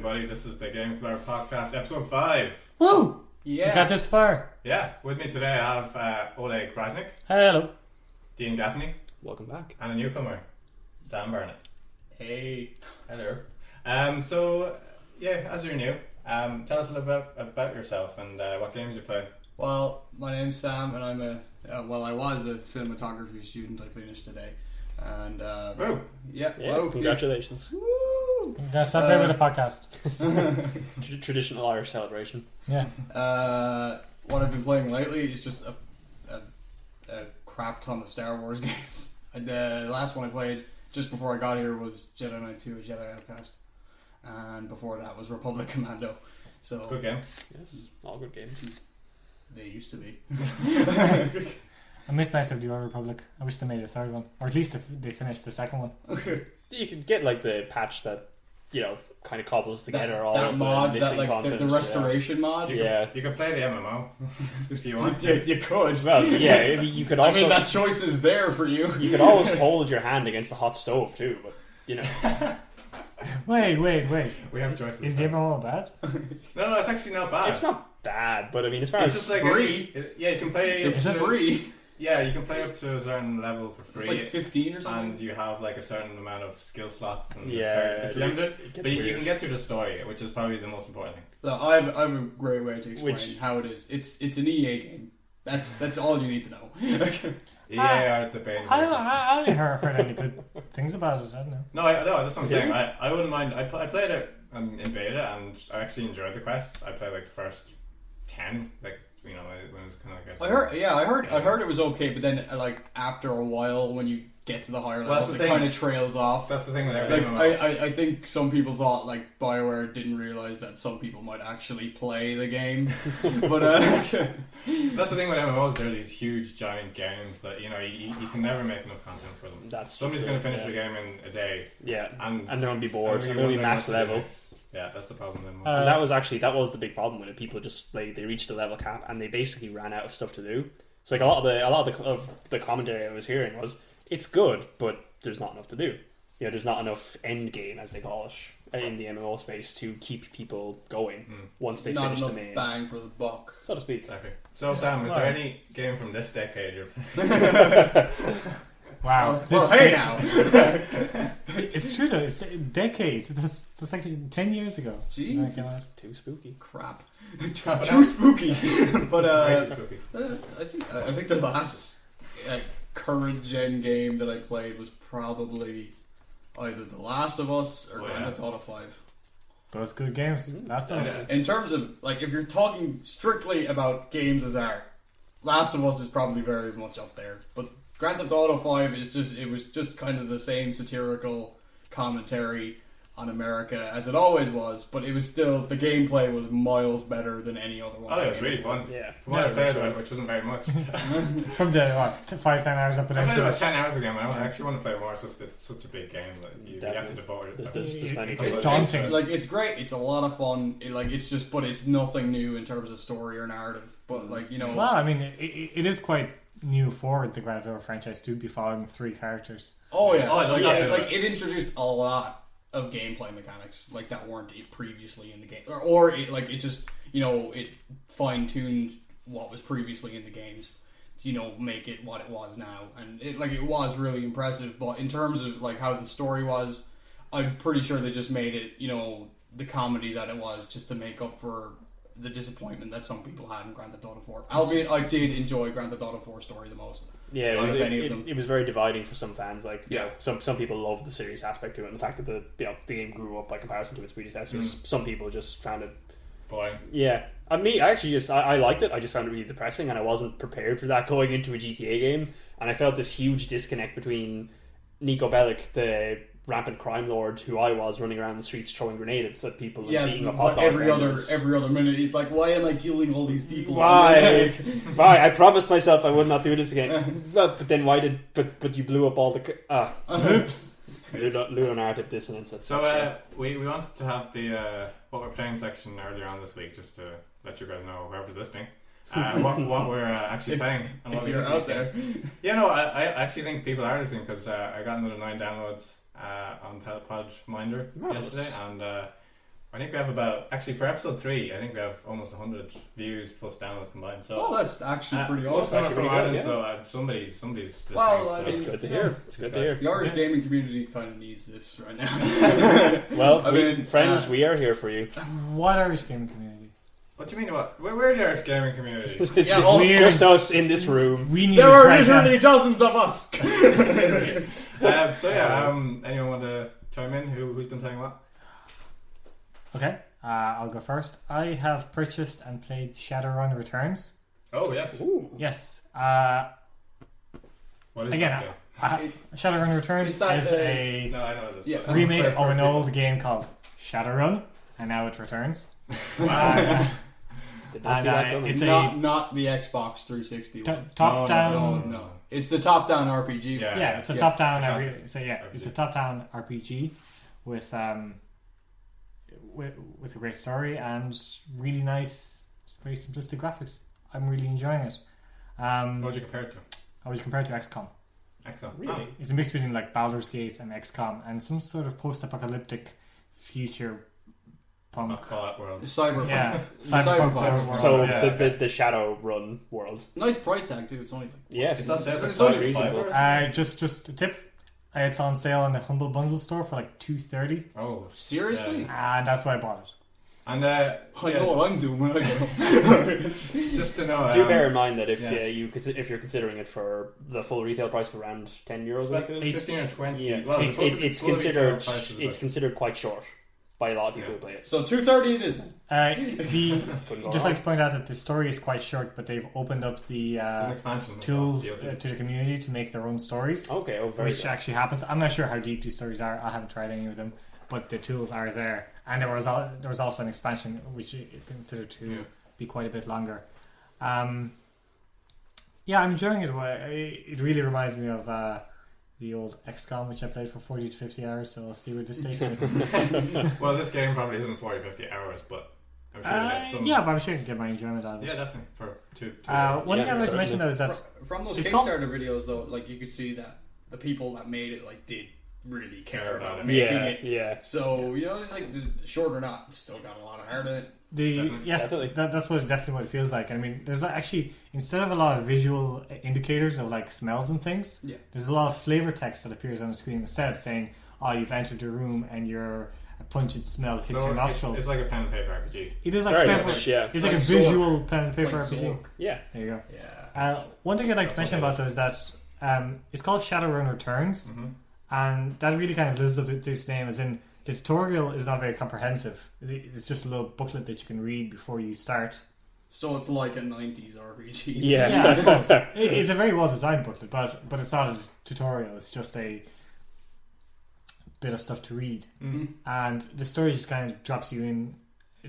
everybody. This is the Games Blurb Podcast, episode 5. Woo! Yeah. We got this far. Yeah, with me today I have Oleg Krasnik, Hello. Dean Gaffney, Welcome back. and a newcomer, Sam Burnett. Hey. Hello. As you're new, tell us a little bit about yourself and what games you play. Well, my name's Sam, and I'm I was a cinematography student. I finished today, and Woo! yeah, Yeah, congratulations. Woo! We're gonna start there with the podcast. Traditional Irish celebration. Yeah. What I've been playing lately is just a crap ton of Star Wars games. The last one I played just before I got here was Jedi Knight 2, a Jedi Outcast, and before that was Republic Commando. So Good game. Yes, all good games. they used to be. I miss Knights of the Old Republic. I wish they made a third one, or at least if they finished the second one. You could get like the patch that, you know, kind of cobbles together all that of mod, the that missing like content. the restoration mod. Yeah. You can play the MMO if you want. You could. Well, yeah, you could also. I mean, that choice is there for you. You could always hold your hand against a hot stove too, but you know. Wait. We have choices. Is the MMO bad? No, it's actually not bad. It's not bad, but I mean, as far It's as just like free. You can play. It's free. Yeah, you can play up to a certain level for free. It's like 15 or something. And you have like a certain amount of skill slots, and Yeah, it's limited. it gets But you weird. can get through the story, which is probably the most important thing. So I have a great way to explain Which- how it is. It's an EA game. That's all you need to know. EA are the bane. I haven't heard any good things about it. I don't know. No, that's what I'm saying. I wouldn't mind. I played it in beta, and I actually enjoyed the quests. I played like the first 10, like when it was kind of like. I heard it was okay, but then like after a while, when you get to the higher Well, that's levels, the it thing. kind of trails off. That's the thing with Like every MMO. I think some people thought like BioWare didn't realize that some people might actually play the game, but That's the thing with MMOs. They're these huge, giant games that you can never make enough content for them. that's Somebody's just going to it, finish yeah. the game in a day, Yeah, and and they're gonna be bored. you're They're gonna be wondering max what to do level. next. Yeah, that's the problem. Then. And that was the big problem with it. People just like they reached the level cap and they basically ran out of stuff to do. So like a lot of the commentary I was hearing was it's good, but there's not enough to do. You know, there's not enough end game, as they call it, in the MMO space to keep people going once they not finish the enough main, bang for the buck. so to speak. Exactly. So Sam, is there any game from this decade you're Wow. Well, This hey game- now. It's true though. It's a decade. That's actually 10 years ago. Jesus. Oh my God. Too spooky. Crap. Too spooky. But crazy spooky? I think the last current gen game that I played was probably either The Last of Us or Grand Theft Auto 5. Both good games. Last of Us. In terms of like, if you're talking strictly about games as art, Last of Us is probably very much up there. But Grand Theft Auto 5 was just kind of the same satirical commentary on America as it always was, but it was still, the gameplay was miles better than any other one. Oh, it was really fun. Yeah. From what I Yeah, played, sure. which wasn't very much. From the 5-10 hours up and I played into about it. 10 hours again. I actually want to play more. It's just such a big game that you have to Definitely. devote it. There's many It's people. daunting. Like, it's great. It's a lot of fun. But it's nothing new in terms of story or narrative. But like, Well, I mean, it is quite new for the Grand Theft Auto franchise to be following 3 characters. oh yeah, Oh, I love that. like it introduced a lot of gameplay mechanics like that weren't previously in the game, or it just it fine tuned what was previously in the games to make it what it was now, and it was really impressive. But in terms of like how the story was, I'm pretty sure they just made it the comedy that it was just to make up for the disappointment that some people had in Grand Theft Auto 4. Albeit I did enjoy Grand Theft Auto 4 story the most. Yeah, out of any of them. it was very dividing for some fans. Like, Yeah. some people loved the serious aspect to it, and the fact that the game grew up by comparison to its predecessors. Some people just found it. Boy. Yeah, I liked it. I just found it really depressing, and I wasn't prepared for that going into a GTA game. And I felt this huge disconnect between Nico Bellic, the rampant crime lord who I was, running around the streets throwing grenades at people and beating up hot but dog every vendors. other minute he's like, why am I killing all these people? Why? Why? I promised myself I would not do this again. But then why did? But you blew up all the. Oops. Ludonarrative dissonance. So we wanted to have the what we're playing section earlier on this week, just to let you guys know, whoever's listening, what we're actually playing. And what If we you're think out these there. games. Yeah, no, I actually think people are listening because I got another 9 downloads on Pod Minder Marvelous. yesterday, and I think we have about, actually for episode 3, I think we have almost 100 views plus downloads combined. So that's actually pretty most awesome. of them are from Pretty Ireland, good, so somebody's Well, I mean, It's good to hear. It's good to hear. The Irish gaming community kind of needs this right now. Well, I mean, friends, we are here for you. What Irish gaming community? What do you mean about, we're the Irish gaming community? It's Yeah, all- just us in this room. We need there to are crack down. literally dozens of us. So yeah, anyone want to chime in? Who's been playing what? Okay, I'll go first. I have purchased and played Shadowrun Returns. Oh yes. Ooh. Yes. What is Again, that? Shadowrun Returns Is that is a No, I know it is. Yeah. remake For of an people. old game called Shadowrun, and now it returns. Did not see that coming. it's Not the Xbox 360 one. top down. No. It's the top-down RPG. Yeah. Yeah, it's a Yeah. top-down. Classic It's RPG. a top-down RPG with with a great story and really nice, very simplistic graphics. I'm really enjoying it. What would you compare it to? I was compared to XCOM. Excellent. Really? It's a mix between like Baldur's Gate and XCOM, and some sort of post-apocalyptic future punk. Fallout world. Cyberpunk. Yeah, Cyberpunk. cyberpunk. So yeah. the Shadowrun world. Nice price tag too. It's only like Yes, It's not It's separate. only reasonable. Just a tip. It's on sale on the Humble Bundle store for like $2.30, Oh. seriously. and that's why I bought it. And I yeah, know what I'm doing when I get home. just to know, Do bear in mind that if yeah. if you're considering it for the full retail price for around €10, I think it is. 15 or 20. Yeah, Well, it's full considered retail price is it's considered quite short by a lot of people Yeah. who play it. So $2.30 it is then. Couldn't go Just wrong. like to point out that the story is quite short, but they've opened up the There's an expansion. tools DLC. to the community to make their own stories, Okay, very which good. actually happens. I'm not sure how deep these stories are. I haven't tried any of them, but the tools are there. And there was also an expansion which is considered to Yeah. be quite a bit longer. Yeah, I'm enjoying it. It really reminds me of the old XCOM, which I played for 40 to 50 hours. So I'll see where this takes me. Well, this game probably isn't 40, 50 hours, but I'm sure you get some. Yeah, but I'm sure I can get my enjoyment out of it. Yeah, definitely. For two One thing Yeah, I'd like to mention certainly. though is that From those It's Kickstarter videos though, like you could see that the people that made it like did really care about making Yeah, it. yeah. So you know, like short or not, it's still got a lot of heart in it. Definitely. That's definitely what it feels like. I mean, there's actually, instead of a lot of visual indicators of like smells and things, Yeah. there's a lot of flavor text that appears on the screen instead, saying, "Oh, you've entered a room and your a pungent smell hits your nostrils." It's like a pen and paper RPG. It is like Very paper, much, yeah. it's like a Like visual pen and paper Like RPG. Zork. Yeah. There you go. Yeah. One thing I'd like to That's mention what about though is that it's called Shadowrun Returns, Mm-hmm. and that really kind of lives up to its name, as in the tutorial is not very comprehensive. It's just a little booklet that you can read before you start. So it's like a 90s RPG. Yeah. I suppose. It's a very well designed booklet, but it's not a tutorial. It's just a bit of stuff to read, Mm-hmm. and the story just kind of drops you in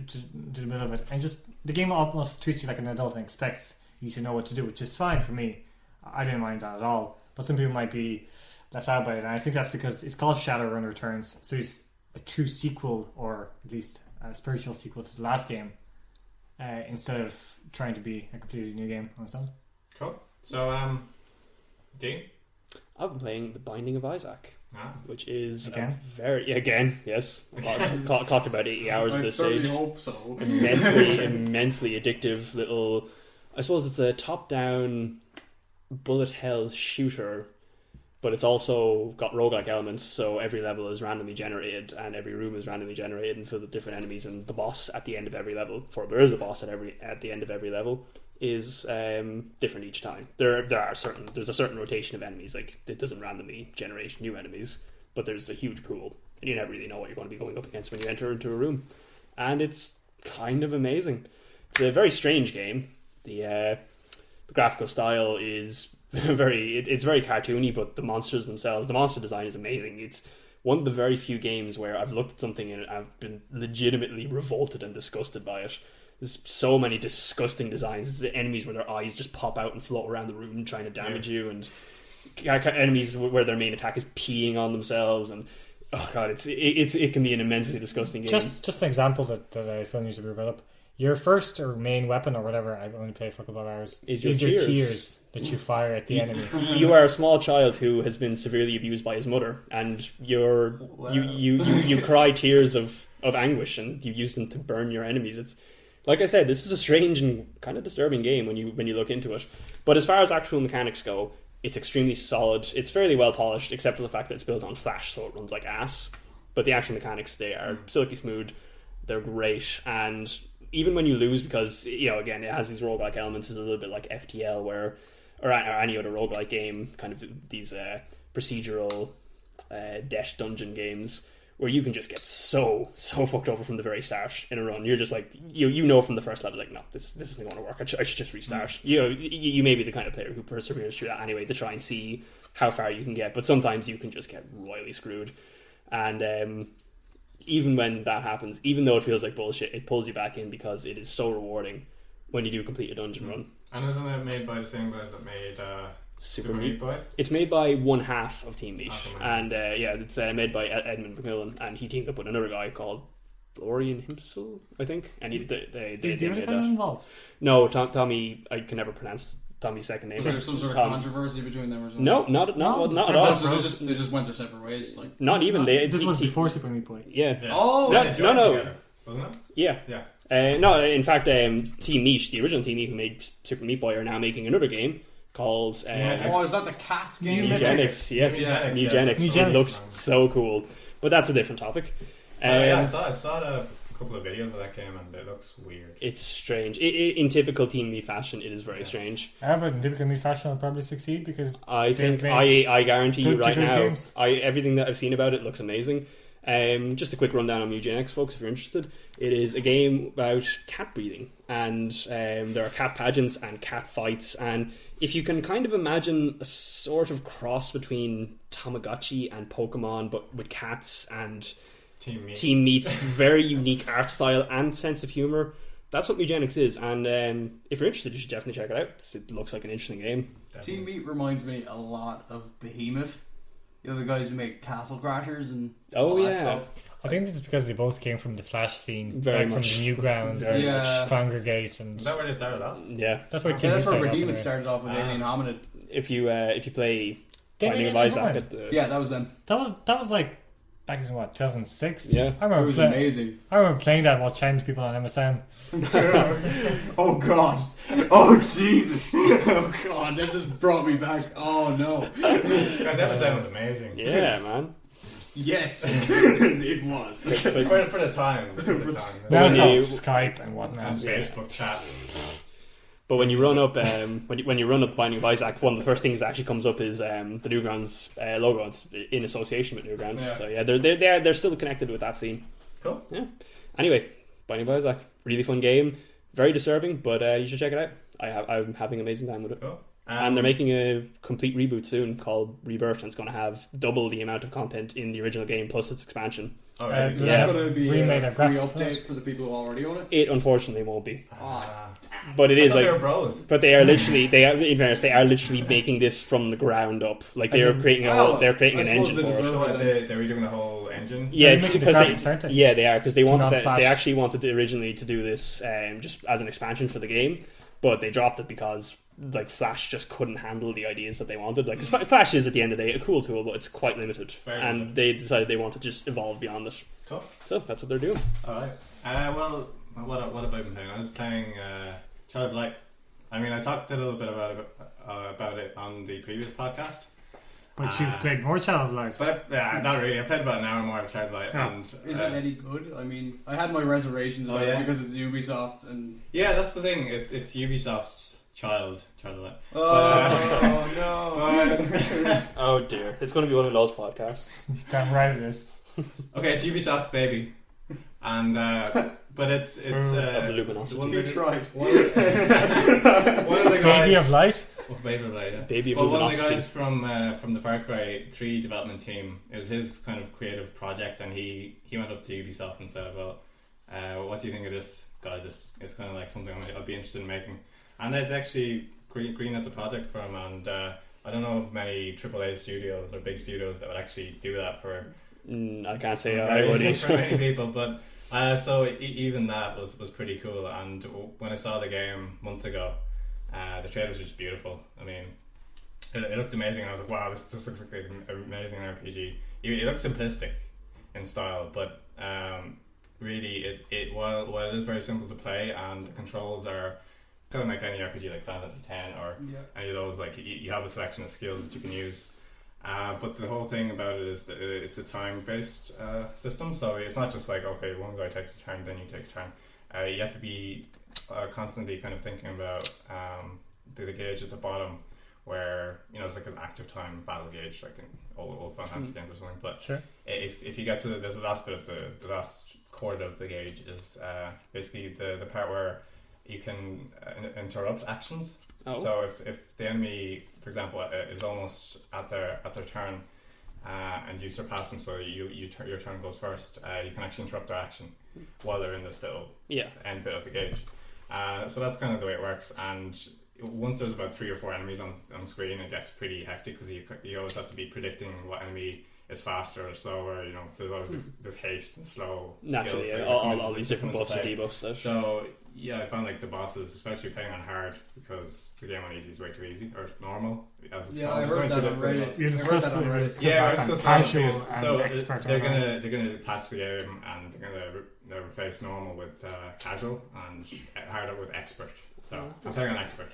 to the middle of it, and just the game almost treats you like an adult and expects you to know what to do, which is fine for me. I didn't mind that at all, but some people might be left out by it, and I think that's because it's called Shadowrun Returns, so it's a true sequel, or at least a spiritual sequel to the last game, instead of trying to be a completely new game on its own. Cool. So, Dean? I've been playing The Binding of Isaac, Ah. which is Again? again, yes. Clocked about 80 hours at I this certainly stage. hope so. Immensely addictive little. I suppose it's a top-down bullet hell shooter, but it's also got roguelike elements. So every level is randomly generated, and every room is randomly generated, and filled with different enemies. And the boss at the end of every level, for there is a boss at the end of every level, is different each time. There's a certain rotation of enemies. Like it doesn't randomly generate new enemies, but there's a huge pool, and you never really know what you're going to be going up against when you enter into a room. And it's kind of amazing. It's a very strange game. The graphical style is it's very cartoony, but the monsters themselves, the monster design is amazing. It's one of the very few games where I've looked at something and I've been legitimately revolted and disgusted by it. There's so many disgusting designs. It's the enemies where their eyes just pop out and float around the room trying to damage you, and enemies where their main attack is peeing on themselves, and oh god, it can be an immensely disgusting game. Just an example that I feel needs to be brought up. Your first or main weapon or whatever, I've only played for a couple of hours, Is your your tears. tears that you fire at the enemy. You are a small child who has been severely abused by his mother, and you cry tears of of anguish, and you use them to burn your enemies. It's like I said, this is a strange and kind of disturbing game when you look into it. But as far as actual mechanics go, it's extremely solid. It's fairly well polished, except for the fact that it's built on Flash, so it runs like ass. But the actual mechanics, they are silky smooth. They're great, and even when you lose, because again, it has these roguelike elements, it's a little bit like FTL, or any other roguelike game, kind of these procedural dash dungeon games, where you can just get so fucked over from the very start in a run. You're just like, from the first level, like, no, this isn't going to work. I should just restart. You may be the kind of player who perseveres through that anyway to try and see how far you can get, but sometimes you can just get royally screwed. And even when that happens, even though it feels like bullshit, it pulls you back in because it is so rewarding when you do complete a dungeon run. And isn't it made by the same guys that made Super Meat Boy? It's made by one half of Team Niche, and it's made by Edmund McMillan, and he teamed up with another guy called Florian himself, I think, and they Is the made other guy involved? No, Tommy. I can never pronounce Tommy's second name. Was there some sort of controversy between them or something? No, not at all. So they just went their separate ways. Like not even This was before Super Meat Boy. Yeah. Oh, no. Together, wasn't it? Yeah. No, in fact, Team Niche, the original Team Niche who made Super Meat Boy, are now making another game called is that the Cats game? Mew Genics, yes. Mew Genics. It looks so cool. But that's a different topic. I saw a couple of videos of that game and it looks weird. It's strange. In typical Team Meat fashion, it is very strange. But in typical Meat fashion, it'll probably succeed because I guarantee you right now, games. everything that I've seen about it looks amazing. Just a quick rundown on Mew Genics, folks, if you're interested. It is a game about cat breeding, and there are cat pageants and cat fights, and if you can kind of imagine a sort of cross between Tamagotchi and Pokemon, but with cats and Team Meat's very unique art style and sense of humour, that's what Mew Genics is, and if you're interested, you should definitely check it out. It looks like an interesting game. Definitely. Team Meat reminds me a lot of Behemoth. The guys who make Castle Crashers and all that stuff. I think it's because they both came from the Flash scene, Very from much. the Newgrounds, and Congregate, and Is that where they started off? Yeah. that's where That's where Behemoth Behemoth started off with Alien Hominid. If you play Didn't Binding of they Isaac have at the... Yeah, that was them. That was like back in 2006. Yeah. I It remember was amazing. I remember playing that while chatting to people on MSN. Oh God! Oh Jesus! Oh God! That just brought me back. Oh no! Guys, episode was amazing. Yeah, man. Yes, it was. For the times. Now when it's all you- Skype and whatnot. And Facebook chat. But when you run up, when you run up Binding of Isaac, one of the first things that actually comes up is the Newgrounds logo. It's in association with Newgrounds. Yeah. So yeah, they're still connected with that scene. Cool. Yeah. Anyway, Binding of Isaac, really fun game, very disturbing, but you should check it out. I'm having an amazing time with it. Cool. And they're making a complete reboot soon called Rebirth, and it's going to have double the amount of content in the original game plus its expansion. Oh, really? Is Yeah. that going to be Remade a of free graphics, update for the people who already own it? It unfortunately won't be, Ah. but it I is thought like. they were bros. But they are in fairness, they are literally making this from the ground up. Like they're creating they're creating an engine for it. So what, they're redoing the whole engine? Yeah, They're making the because graphics, aren't they? yeah, they are because they wanted not Flash. they actually wanted originally to do this just as an expansion for the game, but they dropped it because like Flash just couldn't handle the ideas that they wanted. Like 'cause Flash is at the end of the day a cool tool, but it's quite limited, very and limited. they decided they want to just evolve beyond it. Cool. So that's what they're doing. Alright. Well, what have I been playing? I was playing Child of Light. I mean, I talked a little bit about it on the previous podcast. But you've played more Child of Light. But not really. I played about an hour more of Child of Light. Yeah. And, Is it any good? I mean, I had my reservations about yeah? it because it's Ubisoft and. Yeah, that's the thing. It's Ubisoft's Child of Light. Oh no! Oh dear, it's going to be one of those podcasts. Damn right it is. Okay, it's Ubisoft's baby, and but it's Of the luminosity. the one You of the- tried. one of the guys. Baby of Light. Baby of Light. Yeah. Baby of Well, one of the luminosity. guys from the Far Cry 3 development team, it was his kind of creative project, and he went up to Ubisoft and said, "Well, what do you think of this, guys? It's kind of like something I'd be interested in making." And they'd actually green at the project for him, and I don't know of many AAA studios or big studios that would actually do that for I can't say for I would. for many people, but so even that was pretty cool. And when I saw the game months ago, the trailer was just beautiful. I mean, it looked amazing. I was like, wow, this looks like an amazing RPG. It looks simplistic in style, but really, while it is very simple to play and the controls are kind of like any RPG like Final Fantasy X or any of those, like you have a selection of skills that you can use. But the whole thing about it is that it's a time-based system, so it's not just like, okay, one guy takes a turn, then you take a turn. You have to be constantly kind of thinking about the gauge at the bottom, where it's like an active time battle gauge, like in old Final Fantasy games or something. But Sure. if you get to there's the last bit of the last quarter of the gauge is basically the part where you can interrupt actions. Oh. So if the enemy, for example, is almost at their turn, and you surpass them, so your turn goes first, you can actually interrupt their action while they're in this little end bit of the gauge. So that's kind of the way it works. And once there's about 3 or 4 enemies on screen, it gets pretty hectic because you always have to be predicting what enemy is faster or slower. There's always this haste and slow. Naturally, skills, all these different buffs and debuffs. So I found like the bosses, especially playing on hard, because the game on easy is way too easy, or normal as it's called. I heard that on Reddit. You discussed it. It's Casual and so expert. they're gonna patch the game, and they're gonna replace normal with casual and harder with expert. So I'm playing on expert.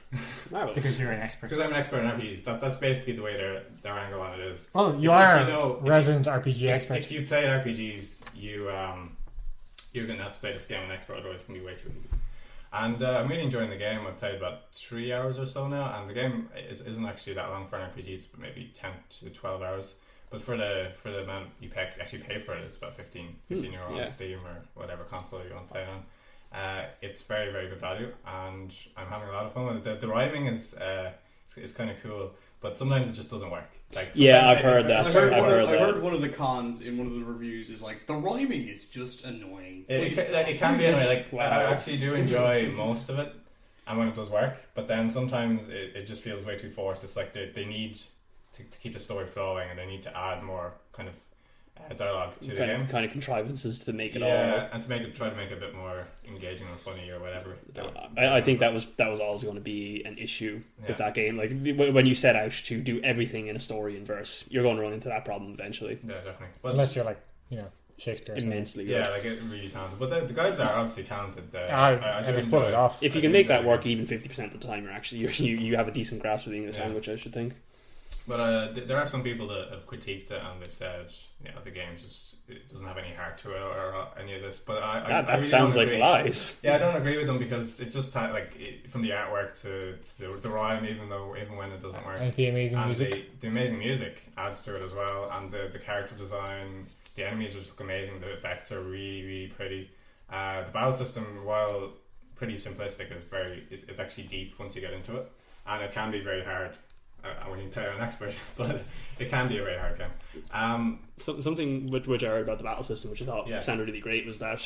Because you're an expert. Because I'm an expert in RPGs. That's basically the way their angle on it is. Well, you are a resident RPG expert. If you play RPGs, you're gonna have to play this game on expert, otherwise it's gonna be way too easy. And I'm really enjoying the game. I've played about 3 hours or so now, and the game isn't actually that long for an RPG. It's maybe 10 to 12 hours. But for the amount you actually pay for it, it's about 15 euro on Steam or whatever console you want to play it on. It's very, very good value, and I'm having a lot of fun with it. The rhyming is kind of cool, but sometimes it just doesn't work. I've heard that. I heard one of the cons in one of the reviews is like, the rhyming is just annoying. It can be annoying. I actually do enjoy most of it, and when it does work, but then sometimes it just feels way too forced. It's like they need to keep the story flowing, and they need to add more kind of dialogue to the game. Kind of contrivances to make it all. And to try to make it a bit more engaging or funny or whatever. I think that was always going to be an issue with that game. Like when you set out to do everything in a story and verse, you're going to run into that problem eventually. Yeah, definitely. Unless you're like Shakespeare. Immensely. Yeah, like really talented. But the guys are obviously talented. And they've pulled it off. If you can make that work even 50% of the time, you have a decent grasp of the English language, I should think. But there are some people that have critiqued it, and they've said, the game it doesn't have any heart to it or any of this. But I that really sounds like agree. lies. Yeah, I don't agree with them, because it's just from the artwork to the rhyme, even when it doesn't work. And the amazing music. The amazing music adds to it as well, and the character design, the enemies just look amazing. The effects are really, really pretty. The battle system, while pretty simplistic, it's actually deep once you get into it, and it can be very hard when you play an expert, but it can be a very hard game. Something which I heard about the battle system, which I thought sounded really great, was that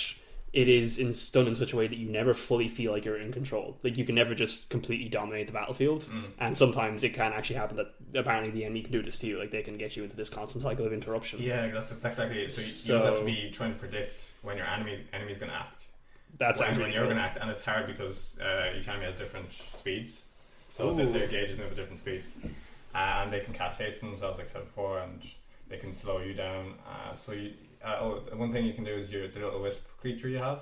it is done in such a way that you never fully feel like you're in control. Like, you can never just completely dominate the battlefield, and sometimes it can actually happen that apparently the enemy can do this to you. Like, they can get you into this constant cycle of interruption. Yeah, that's exactly it. So you have to be trying to predict when your enemy's going to act. That's when you're going to act, and it's hard because each enemy has different speeds. So they're gauging with different speeds, and they can cast haste on themselves, like I said before, and they can slow you down. One thing you can do is the little wisp creature you have.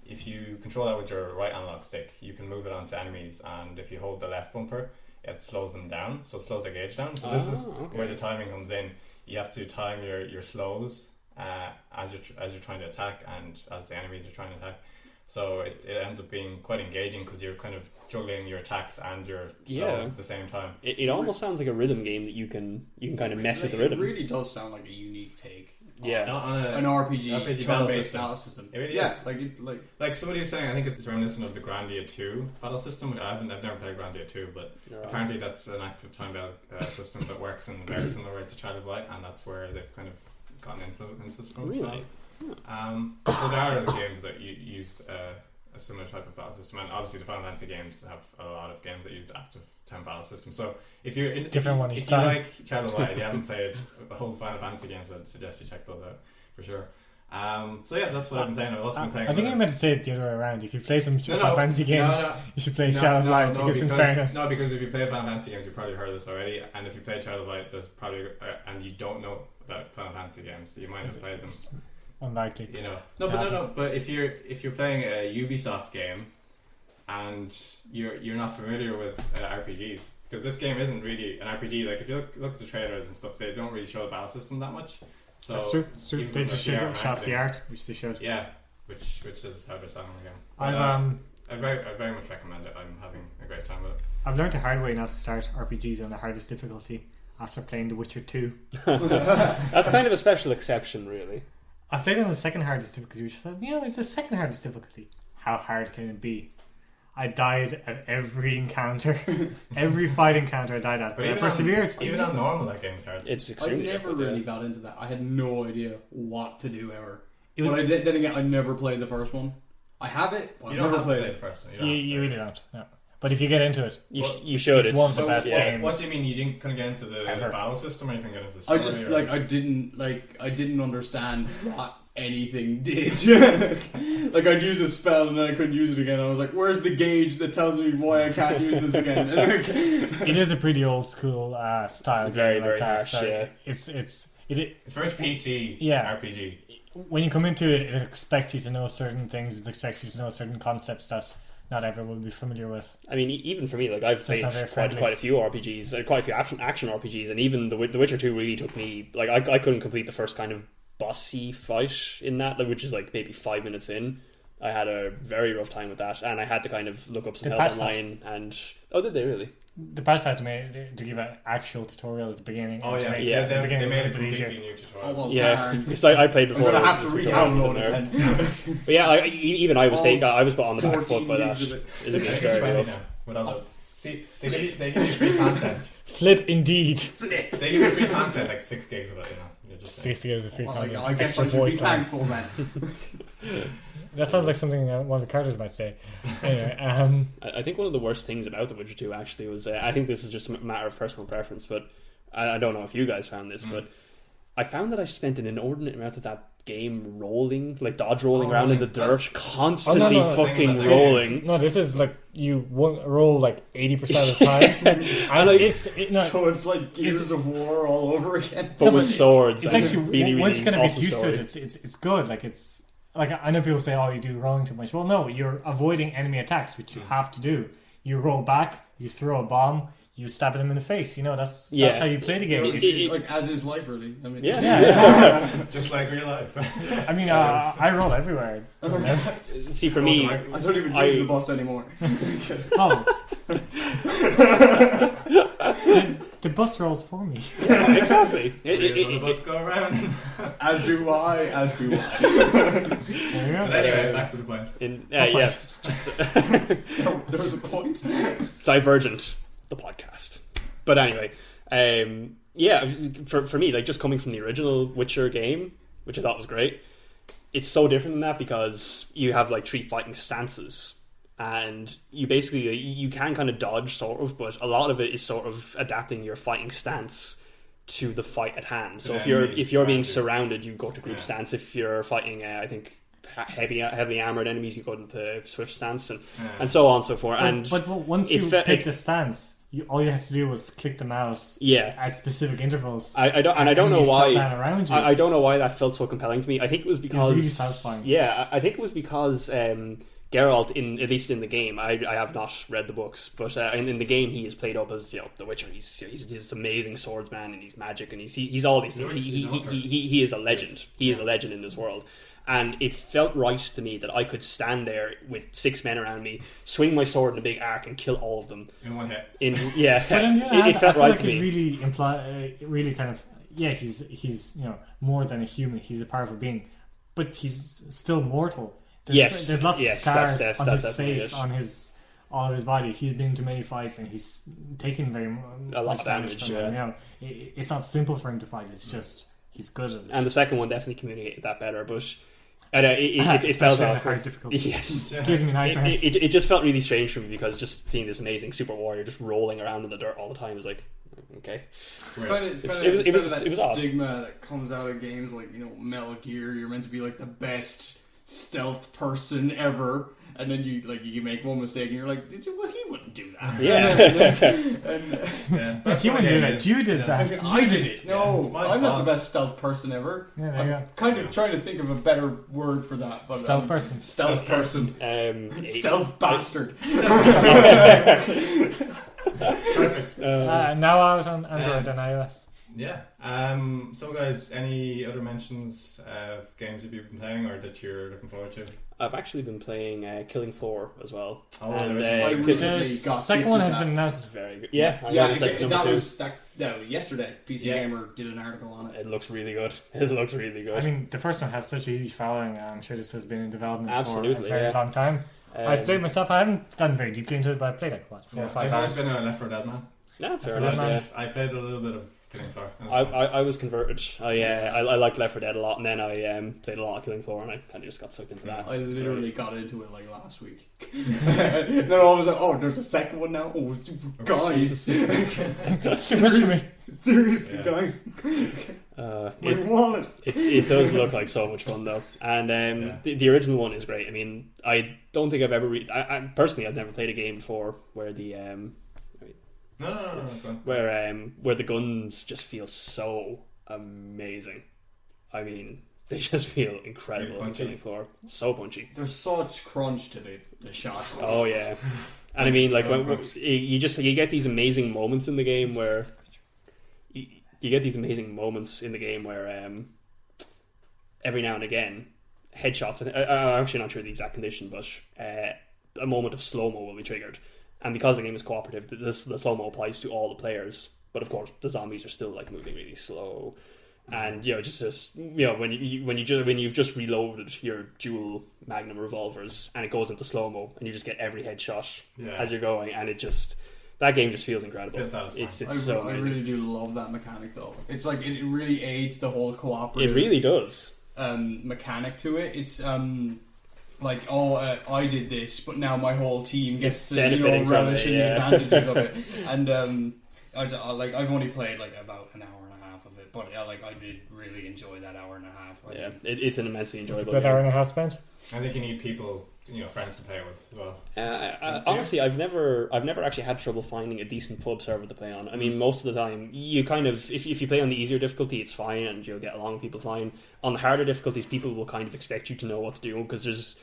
If you control that with your right analog stick, you can move it onto enemies, and if you hold the left bumper, it slows them down. So it slows their gauge down. So this is where the timing comes in. You have to time your slows as you're trying to attack, and as the enemies are trying to attack. So it ends up being quite engaging, because you're kind of juggling your attacks and your slows at the same time. It almost sounds like a rhythm game that you can kind of mess with the rhythm. It really does sound like a unique take. On an RPG turn-based battle system. It really is. Like somebody was saying, I think it's reminiscent of the Grandia 2 battle system. Which I've never played Grandia 2, but apparently that's an active time battle system that works in a very similar way to Child of Light, and that's where they've kind of gotten influences from. Really? So there are other games that used a similar type of battle system, and obviously the Final Fantasy games have a lot of games that use the active time battle system. So if you're if you like Child of Light and you haven't played the whole Final Fantasy games, I'd suggest you check those out for sure. That's what I've been playing. I've also been playing. I think you meant to say it the other way around. If you play some Final Fantasy games, you should play Child of Light, because in fairness... No, because if you play Final Fantasy games, you've probably heard this already, and if you play Child of Light, there's probably and you don't know about Final Fantasy games, you might have played them. unlikely. You know, no. But if you're playing a Ubisoft game and you're not familiar with RPGs, because this game isn't really an RPG. Like if you look at the trailers and stuff, they don't really show the battle system that much. So That's true. It's true. They just showed off the art, which they showed. Yeah, which is how they're selling the game. But, I very much recommend it. I'm having a great time with it. I've learned the hard way not to start RPGs on the hardest difficulty after playing The Witcher 2. That's kind of a special exception, really. I played on the second hardest difficulty, which I thought, it's the second hardest difficulty. How hard can it be? I died at every encounter. Every fight encounter I died at. But I persevered. Even on normal, that game's hard. It's I extremely never difficult, really got into that. I had no idea what to do ever. But then again, I never played the first one. I have it. You don't have to play the first one. You really don't. No. But if you get into it, you should. It's one of the best games. What do you mean? You didn't kind of get into the battle system, or you couldn't get into the story? I didn't understand what anything did. Like I'd use a spell and then I couldn't use it again. I was like, "Where's the gauge that tells me why I can't use this again?" It is a pretty old school style. Very, game very like harsh. So yeah, it's very much PC. Yeah. RPG. When you come into it, it expects you to know certain things. It expects you to know certain concepts that not everyone will be familiar with. I mean, even for me, like I've played quite a few RPGs, quite a few action RPGs, and even The Witcher 2 really took me. Like I couldn't complete the first kind of bossy fight in that, which is like maybe 5 minutes in. I had a very rough time with that, and I had to kind of look up some help online. And did they really? The patch had to give an actual tutorial at the beginning. Oh yeah, they made a completely new tutorial. Oh, well, yeah, because I played before. I'm gonna have to re-download it then. But yeah, even I was put on the back foot by that. Is it very rough? See, they give you free content. Flip indeed. They give you free content, like 6 gigs of it. You're just 6 gigs of free content. I guess I should be thankful then. That sounds like something one of the characters might say. Anyway, I think one of the worst things about The Witcher 2 actually was, I think this is just a matter of personal preference, but I don't know if you guys found this, but I found that I spent an inordinate amount of that game rolling, like dodge rolling around in the dirt, constantly fucking rolling. No, this is like you roll like 80% of the time. So it's like Gears of War all over again. But with swords. It's actually, really, once you kind of awesome get used story. to it, it's good. Like it's... Like, I know people say, "Oh, you do rolling too much." Well, no, you're avoiding enemy attacks, which you have to do. You roll back, you throw a bomb, you stab them in the face. You know, that's how you play the game. It's like as is life, really. I mean, Yeah. Just like real life. I mean, I roll everywhere. See, for me, I don't even use the boss anymore. The bus rolls for me. Yeah, exactly. The bus go around. As do I. But anyway, back to the point. There was a point. Divergent, the podcast. But anyway, for me, like just coming from the original Witcher game, which I thought was great, it's so different than that because you have like 3 fighting stances. And you basically you can kind of dodge sort of, but a lot of it is sort of adapting your fighting stance to the fight at hand. So if you're being surrounded, you go to group stance. If you're fighting, I think heavily armored enemies, you go into swift stance, and so on and so forth. But once you pick the stance, all you have to do was click the mouse. At specific intervals. I don't know why. I don't know why that felt so compelling to me. I think it was because it was really satisfying. Yeah, I think it was because. Geralt, at least in the game, I have not read the books, but in the game he is played up as the Witcher. He's this amazing swordsman, and he's magic, and he's all these things. He is a legend. He is a legend in this world, and it felt right to me that I could stand there with 6 men around me, swing my sword in a big arc, and kill all of them in one hit. It felt right to me. It really kind of he's more than a human. He's a powerful being, but he's still mortal. There's lots of scars on his face, on all of his body. He's been to many fights and he's taken a lot of damage. From it's not simple for him to fight. It's just he's good at it. And the second one definitely communicated that better, but it felt hard difficulty. Yes, gives me nightmares. It just felt really strange for me because just seeing this amazing super warrior just rolling around in the dirt all the time was like, okay. It was that stigma that comes out of games like Metal Gear. You're meant to be like the best stealth person ever, and then you make one mistake and you're like, well, he wouldn't do that. Yeah. If you wouldn't do that, you did that. I did it. No, My I'm not fault. the best stealth person ever. Yeah, there you I'm go. kind of trying to think of a better word for that. But, Stealth person. Stealth person. Stealth bastard. Perfect. Now out on Android and iOS. Yeah. So, guys, any other mentions of games that you've been playing or that you're looking forward to? I've actually been playing Killing Floor as well. Oh, And, I The recently got second one has gifted been that. announced. very good. Yeah, I Yeah, know, it's like number that 2. was yesterday. PC Yeah. Gamer did an article on it. It looks really good. It looks really good. I mean, the first one has such a huge following. I'm sure this has been in development for Absolutely, a very yeah. long time. I've played myself. I haven't gotten very deeply into it, but I've played like 4 or I've 5 always hours. been a Left 4 Dead man. Yeah, fair Left 4 enough. Dead Yeah. man. I played a little bit of Killing Floor. I was converted. I liked Left 4 Dead a lot, and then I played a lot of Killing Floor, and I kind of just got sucked into that. I literally got into it like last week. Then all of a sudden, oh, there's a second one now. Oh, guys, That's too much for me. seriously, Yeah. guys, my It, wallet. it does look like so much fun though, and Yeah. the original one is great. I mean, I don't think I've ever. I personally, I've never played a game before where the No, go on. where the guns just feel so amazing. I mean, they just feel incredible Really on punchy. Killing Floor. So punchy. There's such crunch to the shots. Oh yeah, and I mean, like Oh, when crunch. you get these amazing moments in the game where you get these amazing moments in the game where every now and again headshots. And I'm actually not sure the exact condition, but a moment of slow mo will be triggered. And because the game is cooperative, the slow-mo applies to all the players. But of course, the zombies are still like moving really slow. And just when you've just reloaded your dual Magnum revolvers and it goes into slow-mo and you just get every headshot as you're going, and that game just feels incredible. Feels satisfying. It's I so amazing. really do love that mechanic though. It's like it really aids the whole cooperative. It really does. Mechanic to it. It's like, I did this, but now my whole team gets to benefiting from relish it, in yeah. the advantages of it. And I've only played like about an hour and a half of it, but I did really enjoy that hour and a half. Yeah, it's an immensely It's a enjoyable good game. hour and a half spent. I think you need people, friends to play with as well. Honestly, I've never actually had trouble finding a decent pub server to play on. I mean, most of the time, you kind of if you play on the easier difficulty, it's fine, and you'll get along with people fine. On the harder difficulties, people will kind of expect you to know what to do because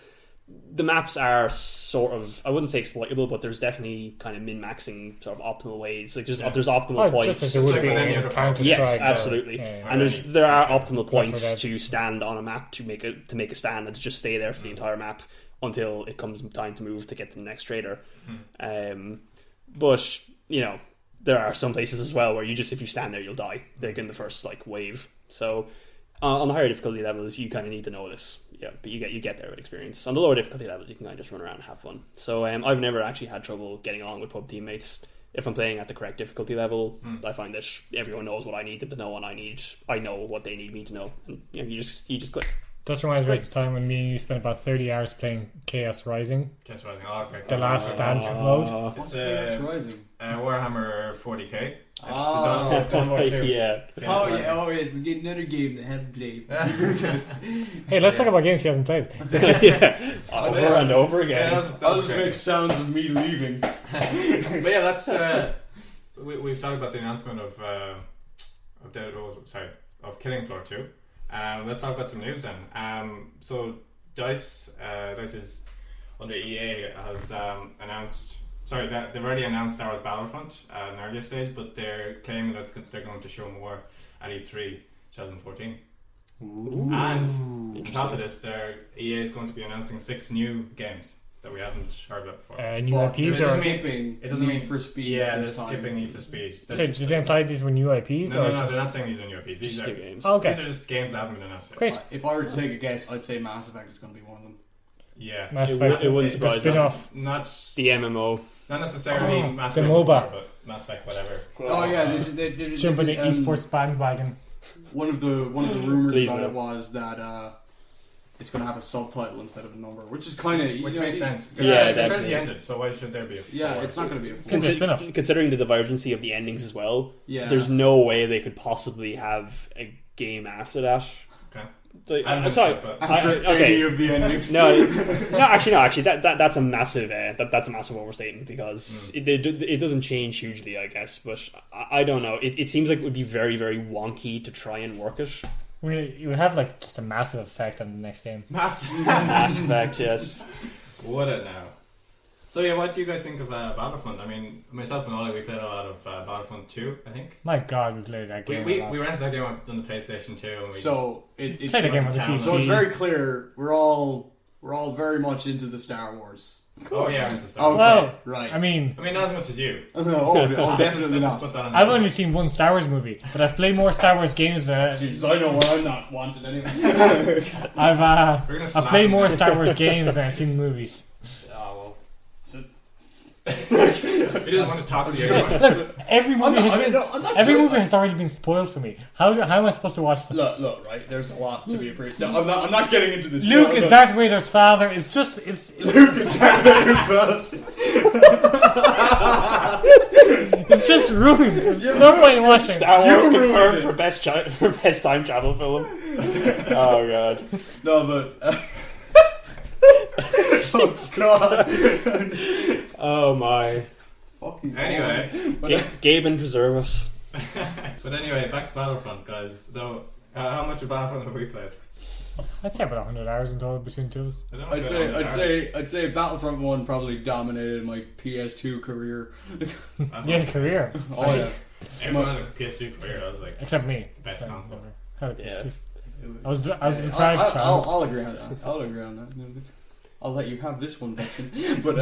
the maps are sort of, I wouldn't say exploitable, but there's definitely kind of min-maxing sort of optimal ways. Like there's optimal points. Just as there would like be with any in other Counter-Strike. Yes, or- absolutely. yeah. And there are optimal Left 4 points Dead. to stand on a map to make a stand and to just stay there for the entire map until it comes time to move to get to the next trader. But there are some places as well where if you stand there you'll die, like in the first wave. So on the higher difficulty levels you kind of need to know this, but you get there with experience. On the lower difficulty levels you can kind of just run around and have fun. So I've never actually had trouble getting along with pub teammates. If I'm playing at the correct difficulty level, I find that everyone knows what I need them to know, and I know what they need me to know, and you just click. That reminds me of the time when me and you spent about 30 hours playing Chaos Rising, Just rising. Oh, okay. the last stand mode. It's What's Chaos Rising? Warhammer 40k. It's Oh. the Dawn War 2. Yeah. It's another game that I haven't played. Hey, let's talk about games he hasn't played. Yeah. Over and over again. Yeah, that I'll was just great. make sounds of me leaving. But yeah, that's we've talked about the announcement of Killing Floor 2. Let's talk about some news then. So DICE is under EA has announced. Sorry, they've already announced Star Wars Battlefront at an earlier stage, but they're claiming that they're going to show more at E3 2014. Ooh. And on top of this, EA is going to be announcing 6 new games that we haven't heard about before. New IPs It or... doesn't mean for speed. Yeah, this they're time. skipping Need for Speed. So did they imply these were new IPs? No, or no, just... they're not saying these are new IPs. These Just are, new games. Oh, okay. these are just games that haven't been announced yet. Great. If I were to take a guess, I'd say Mass Effect is going to be one of them. Yeah. Mass It Effect. wouldn't The surprise me. spin-off. Not The MMO. not necessarily Oh, Mass the Effect, MOBA. but Mass Effect, whatever. Oh yeah, Jump in the esports bandwagon. One of the rumors Please about no. it was that it's going to have a subtitle instead of a number, which is kind of Which makes sense. Yeah, it's definitely. already ended, so why should there be a Yeah, four? it's not going to be a It's full. a spin-off. Considering the divergency of the endings as well, Yeah, there's no way they could possibly have a game after that. Okay. Sorry. After any of the endings. No. Actually, that's a massive overstatement because it doesn't change hugely, I guess. But I don't know. It seems like it would be very, very wonky to try and work it. You would have like just a massive effect on the next game. Massive effect, yes. Would it now? So yeah, what do you guys think of Battlefront? I mean, myself and Ollie, we played a lot of Battlefront 2, I think. My God, we played that game. We rented that game on the PlayStation 2, and we played the game on the PC. So it's very clear we're all very much into the Star Wars. Oh yeah, into Star Wars. Okay, well, right. I mean, not as much as you. Definitely not. I've only seen one Star Wars movie, but I've played more Star Wars games than. Jesus, I know where I'm not wanted anyway. I've played more Star Wars games than I've seen movies. He doesn't want to talk to you anymore. Look, every movie has already been spoiled for me. How am I supposed to watch them? Look, right? There's a lot to be appreciated. No, I'm not getting into this. Luke is Darth Vader's father. It's Luke is Darth Vader's father. It's just ruined. There's no point in watching. Star Wars confirmed for best time travel film. Oh God. No, but. Oh God. Oh my. Fucking anyway, Gabe and preserve us. But anyway, back to Battlefront, guys. So, how much of Battlefront have we played? I'd say about 100 hours in total between two of us. I'd say Battlefront 1 probably dominated my PS2 career. Yeah, career. Oh yeah. Everyone had a PS2 career. I was like, except me. Best console. I had a PS2. I was deprived child. I'll agree on that. I'll agree on that. I'll let you have this one, Dixon. But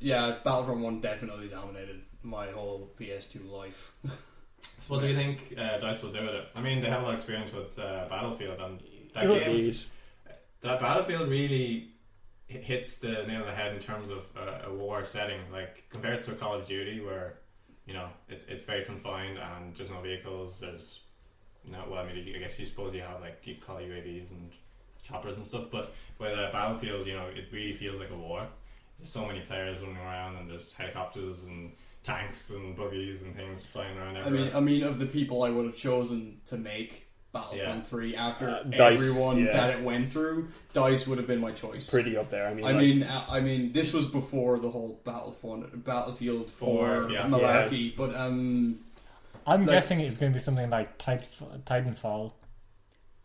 yeah, Battlefront 1 definitely dominated my whole PS2 life. So what do you think DICE will do with it? I mean, they have a lot of experience with Battlefield, and that Battlefield really hits the nail on the head in terms of a war setting. Like, compared to Call of Duty, where, you know, it's very confined and there's no vehicles, there's no, well, I mean, I guess you suppose you have, like, you call UAVs and choppers and stuff, but with Battlefield, you know, it really feels like a war. There's so many players running around, and there's helicopters and tanks and buggies and things flying around everywhere. I mean, of the people I would have chosen to make Battlefront 3 after DICE, everyone that it went through, DICE would have been my choice. Pretty up there. I mean, this was before the whole Battlefield 4 malarkey, but I'm guessing it's going to be something like Titanfall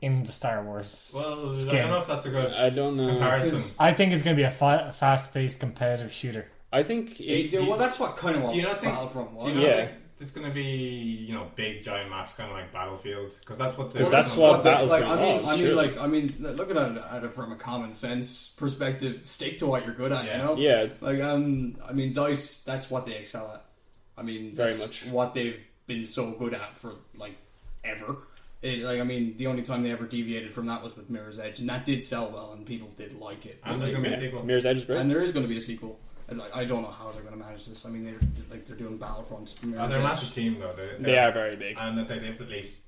in the Star Wars. Well, skin. I don't know if that's a good comparison. I think it's going to be a fast-paced competitive shooter. I think that's what kind of what Battlefront was. Do you not think it's going to be, you know, big giant maps, kind of like Battlefield? Because that's what Battlefield. I mean, looking at it from a common sense perspective, stick to what you're good at. You know, Like, I mean, DICE. That's what they excel at. I mean, that's very much what they've been so good at for like ever. I mean, the only time they ever deviated from that was with Mirror's Edge, and that did sell well, and people did like it. And there's going to be a sequel. Mirror's Edge is great. And there is going to be a sequel. And I don't know how they're going to manage this. I mean, they're doing Battlefront. They're a massive team, though. They are very big. And they have at least,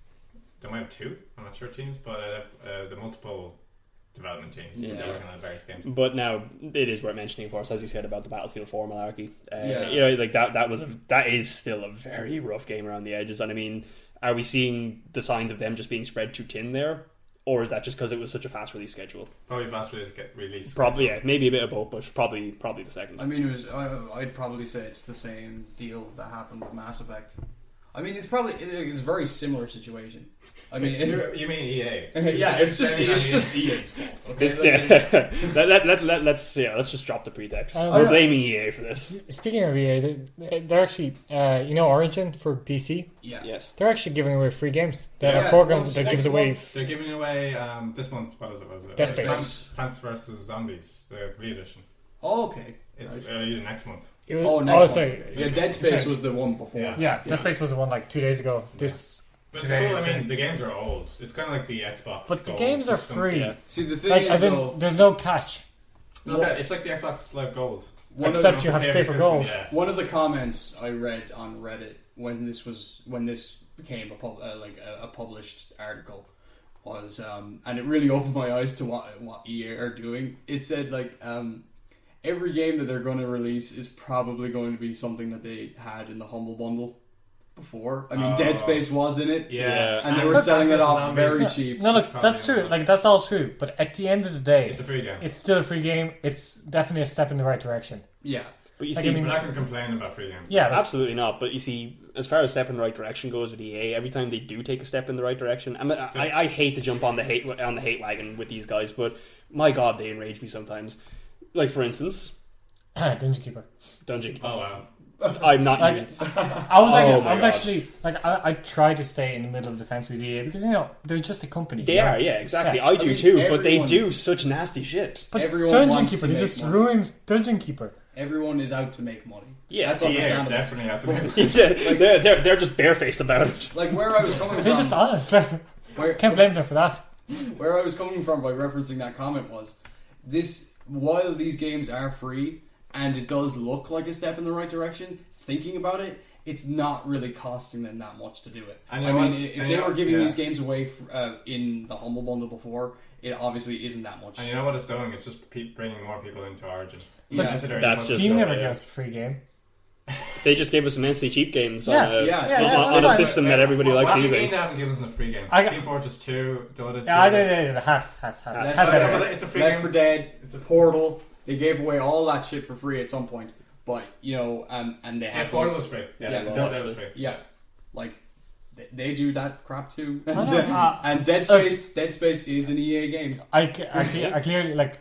they might have two, I'm not sure, teams, but the multiple development teams working on various games. But now, it is worth mentioning, of course, as you said about the Battlefield 4 malarkey. You know, like that is still a very rough game around the edges. And I mean, are we seeing the signs of them just being spread too thin there? Or is that just because it was such a fast release schedule? Probably fast release. Probably, yeah. Maybe a bit of both, but probably the second. I mean, I'd probably say it's the same deal that happened with Mass Effect. I mean, it's a very similar situation. I mean, you mean EA? Yeah, it's just EA's fault. Okay? Let's just drop the pretext. We're blaming EA for this. Speaking of EA, they're actually, you know, Origin for PC. Yeah. Yes. They're actually giving away free games. They have a program that gives away. They're giving away this month. What is it? Death Space. Plants vs Zombies, the re-edition. Oh, okay. It's either next month. Next month. Sorry. Yeah, Dead Space was the one before. Yeah, Dead Space was the one like 2 days ago. But it's cool. I mean, the games are old. It's kind of like the Xbox. But the games are free. Yeah. See, the thing is, there's no catch. Okay, it's like the Xbox Live Gold. Except you have to pay for gold. Yeah. One of the comments I read on Reddit when this became a published article was, and it really opened my eyes to what EA are doing. It said like, every game that they're going to release is probably going to be something that they had in the Humble Bundle. before. I mean, Dead Space was in it. Yeah, And they were selling it off Zombies. very cheap. No, look, Probably that's true. not. Like, that's all true. But at the end of the day, It's a free game. it's still a free game. It's definitely a step in the right direction. Yeah. But you Like, see, I mean- We're not going to complain about free games. Yeah, but- absolutely not. But you see, as far as step in the right direction goes with EA, every time they do take a step in the right direction, I hate to jump on the hate wagon with these guys, but my God, they enrage me sometimes. Like, for instance, Dungeon Keeper. Dungeon. Oh wow. I'm not Like, even. I was Oh my gosh. actually like I try to stay in the middle of the fence with EA because they're just a company. They are, yeah, exactly. Yeah. I do mean, too, but they everyone- do such nasty shit. But Everyone Dungeon wants Keeper, to they make just money. ruined Dungeon Keeper. Everyone is out to make money. Yeah, That's Yeah, understandable. definitely have to make they're just barefaced about it. Like where I was coming They're from. just honest. where, Can't blame them for that. where I was coming from by referencing that comment was this: while these games are free and it does look like a step in the right direction, thinking about it, it's not really costing them that much to do it. And I you know mean, what? if And they you know- were giving yeah. these games away in the Humble Bundle before, it obviously isn't that much. And you know what it's doing? It's just bringing more people into Origin. Yeah. Considering That's it's just- Steam never yeah. gave us a free game. They just gave us immensely cheap games Yeah, on, yeah, on, that's on a fine. system that everybody likes what do you using. mean they haven't given us a free game? I- Team Fortress 2, Dota 2. Yeah, the hats. That's Hats like- everywhere. It's a free Left game. 4 Dead, It's a Portal. They gave away all that shit for free at some point, but you know, and they Yeah, have Portal those- was free. Yeah, Dota was free. Yeah, like they do that crap too. I know, And Dead Space is an EA game. I clearly like.